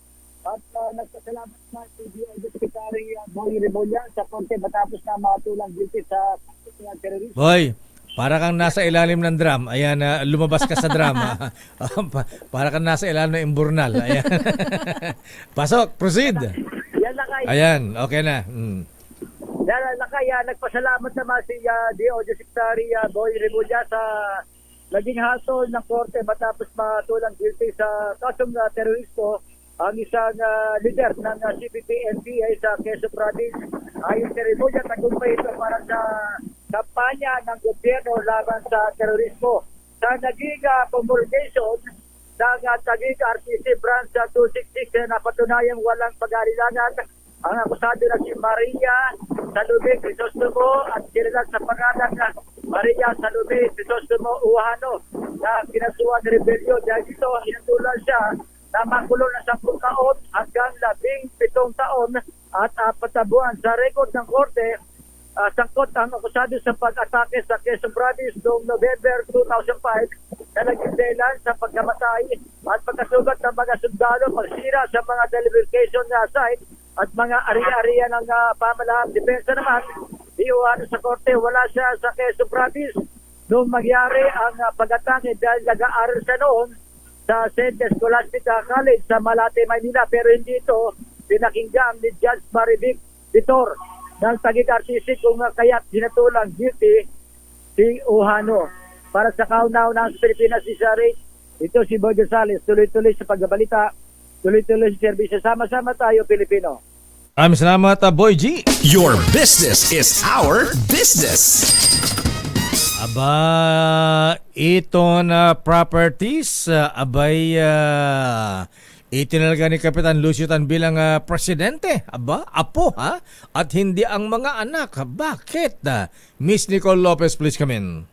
at nagpasalamat na si DOJ Secretary Boy Remulla sa korte matapos na matulang guilty sa terorismo. Boy, para kang nasa ilalim ng drum. Ayan, lumabas ka sa drum. Para kang nasa ilalim ng imburnal. Ayan. Pasok, proceed. Yan Lakay. Ayan, okay na. Yan Lakay, nagpasalamat naman si DOJ Secretary Boy Remulla sa naging hatol ng korte matapos matulang guilty sa kasong terorismo ang isang leader ng CPP-NPA sa Quezon Province. Ayon sa Remulla, tagumpay ito para sa kampanya ng gobyerno laban sa terorismo. Sa naging promulgation ng Taguig RTC Branch 266 na napatunayang walang pag-alilangan ang akusado na si Maria Salome Crisostomo at kilala sa pangalan na Maria Salome Crisostomo Uhano na kinasuhan ng rebellion. Dahil dito, hinatulan siya na makulong na 10 taon hanggang 17 taon at 4 buwan. Sa record ng korte, sangkot ang akusado sa pag-atake sa Quezon Province noong November 2005 na naging dahilan sa pagkamatay at pagkasugat ng mga sundalo, pagsira sa mga demarcation site at mga ari-ariya ng pamahalaan. Depensa naman, iuwan sa korte, wala siya sa Quezon Province noong magyari ang pag-atake dahil nag-aaral siya noon sa St. Scholastica College sa Malate, Maynila. Pero hindi ito pinakinggan ni Judge Marivic Vitor ng Taguig RTC kung kaya't hinatulang guilty si Uhano. Para sa kauna-una ng Pilipinas, si Sarich, ito si Boy Gonzales, tuloy-tuloy sa pagbabalita, tuloy-tuloy sa serbisyo. Sama-sama tayo, Pilipino. Maraming salamat, Boy G. Your business is our business. Aba, ito na properties, itinalaga ni Kapitan Lucio Tan bilang presidente. Aba, apo ha? At hindi ang mga anak. Bakit? Miss Nicole Lopez, please come in.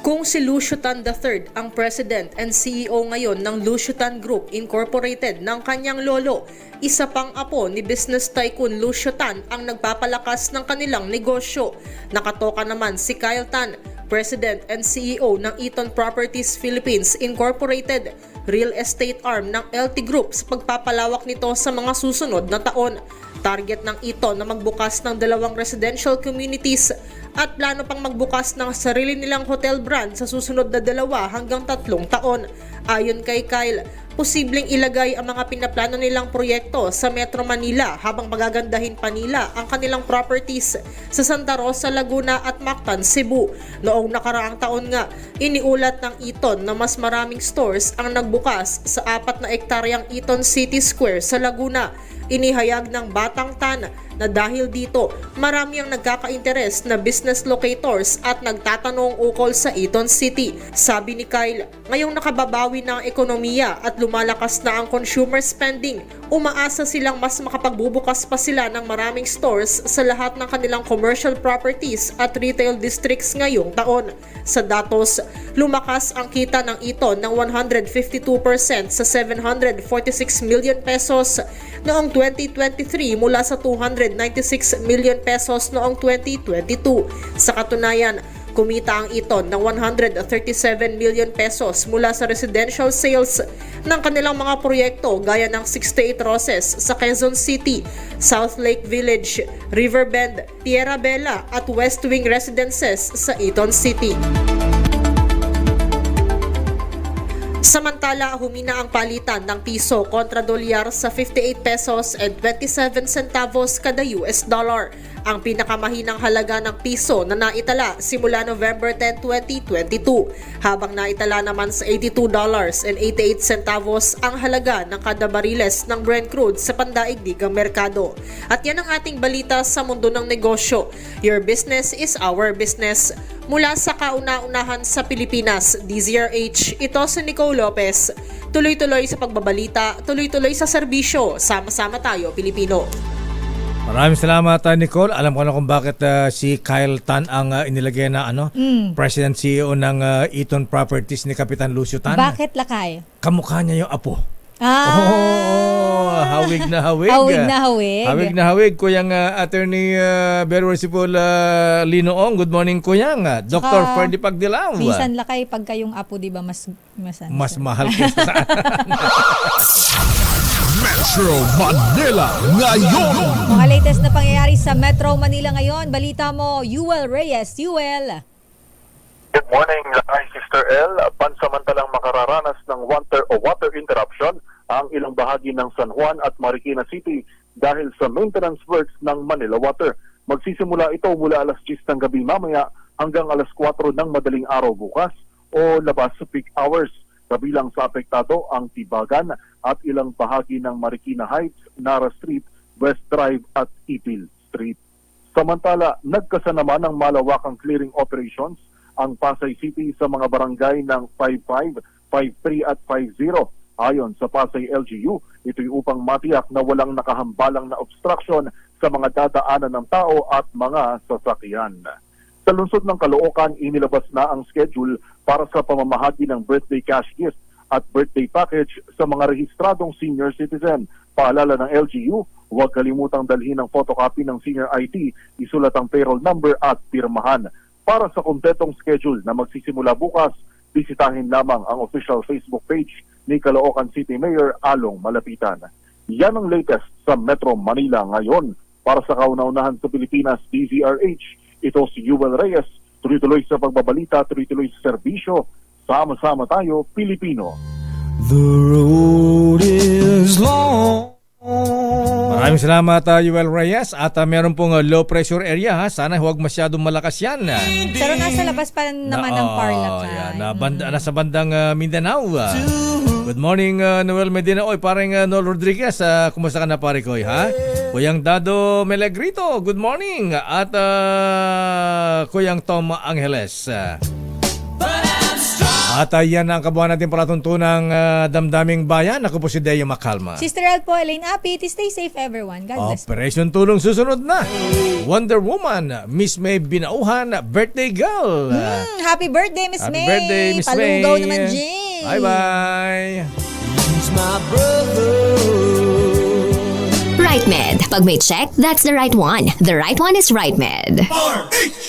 Kung si Lucio Tan III ang President and CEO ngayon ng Lucio Tan Group Incorporated ng kanyang lolo, isa pang apo ni business tycoon Lucio Tan ang nagpapalakas ng kanilang negosyo. Nakatoka naman si Kyle Tan, President and CEO ng Eton Properties Philippines Incorporated, real estate arm ng LT Group sa pagpapalawak nito sa mga susunod na taon. Target ng Eton na magbukas ng 2 residential communities at plano pang magbukas ng sarili nilang hotel brand sa susunod na 2 hanggang 3 taon. Ayon kay Kyle, posibleng ilagay ang mga pinaplano nilang proyekto sa Metro Manila habang magagandahin pa nila ang kanilang properties sa Santa Rosa, Laguna at Mactan, Cebu. Noong nakaraang taon nga, iniulat ng Eton na mas maraming stores ang nagbukas sa 4 na ektaryang Eton City Square sa Laguna. Inihayag ng Batang Tan na dahil dito marami ang nagkaka-interes na business locators at nagtatanong ukol sa Eton City. Sabi ni Kyle, ngayong nakababawi na ang ekonomiya at lumalakas na ang consumer spending, umaasa silang mas makapagbubukas pa sila ng maraming stores sa lahat ng kanilang commercial properties at retail districts ngayong taon. Sa datos, lumakas ang kita ng Eton ng 152% sa 746 million pesos noong 2023 mula sa 296 million pesos noong 2022. Sa katunayan, kumita ang Eton ng 137 million pesos mula sa residential sales ng kanilang mga proyekto gaya ng 68 Roses sa Quezon City, South Lake Village, Riverbend, Tierra Bella at West Wing Residences sa Eton City. Samantala, humina ang palitan ng piso kontra dolyar sa 58 pesos and 27 centavos kada US dollar. ang pinakamahinang halaga ng piso na naitala simula November 10, 2022, habang naitala naman sa $82.88 ang halaga ng kada bariles ng Brent crude sa pandaigdigang merkado. At yan ang ating balita sa mundo ng negosyo. Your business is our business. Mula sa kauna-unahan sa Pilipinas, DZRH, ito si Nicole Lopez. Tuloy-tuloy sa pagbabalita, tuloy-tuloy sa serbisyo. Sama-sama tayo, Pilipino. Maraming salamat, Nicole. Alam ko na kung bakit si Kyle Tan ang inilagay na President CEO ng Eaton Properties ni Kapitan Lucio Tan. Bakit, Lakay? Kamukha niya yung apo. Ah. Hawig na hawig. Hawig na hawig. Hawig na hawig. Kuyang Attorney Very Worshipful Linoong. Good morning, Kuyang. Dr. Ferdy Pagdilaw. Minsan, Lakay, pag kayong apo, di ba, mas mahal kaysa sa Metro Manila ngayon. Mga latest na pangyayari sa Metro Manila ngayon. Balita mo, Yuel Reyes. Yuel. Good morning, Lakay Sister L. Pansamantalang makararanas ng water interruption ang ilang bahagi ng San Juan at Marikina City dahil sa maintenance works ng Manila Water. Magsisimula ito mula alas 10 ng gabi mamaya hanggang alas 4 ng madaling araw bukas o labas sa peak hours. Kabilang sa apektado ang Tibagan at ilang bahagi ng Marikina Heights, Nara Street, West Drive at Ipil Street. Samantala, nagkasa naman ng malawakang clearing operations ang Pasay City sa mga barangay ng 55, 53 at 50. Ayon sa Pasay LGU, ito'y upang matiyak na walang nakahambalang na obstruction sa mga dadaanan ng tao at mga sasakyan. Sa lungsod ng Caloocan, inilabas na ang schedule para sa pamamahagi ng birthday cash gift at birthday package sa mga rehistradong senior citizen. Paalala ng LGU, huwag kalimutang dalhin ang photocopy ng senior ID, isulat ang payroll number at pirmahan. Para sa kumpletong schedule na magsisimula bukas, bisitahin lamang ang official Facebook page ni Caloocan City Mayor Along Malapitan. Yan ang latest sa Metro Manila ngayon. Para sa kauna-unahan sa Pilipinas, DZRH, ito si Yuel Reyes. Tuloy-tuloy sa pagbabalita, tuloy-tuloy sa serbisyo. Sama-sama tayo, Pilipino. The road is long. Maraming salamat, Yuel Reyes. At meron pong low pressure area. Sana huwag masyadong malakas yan. Pero nasa labas pa naman ng Parlacan. Nasa bandang Mindanao. Good morning, Noel Medina. Oy, parang Noel Rodriguez. Kumusta ka na, pare ko? Ha? Kuyang Dado Melegrito, good morning. At Kuyang Tom Angeles. At yan ang kabuhan natin palatuntunang damdaming bayan. Ako po si Deo Macalma. Sister El po, Elaine Apit. Stay safe, everyone. God bless. Operation Tulong susunod na. Wonder Woman, Miss May Binauhan, birthday girl. Happy birthday, Miss May. Happy birthday, Miss May. Palugaw naman, Jane. Bye-bye. RightMed. Pag may check, that's the right one. The right one is RightMed.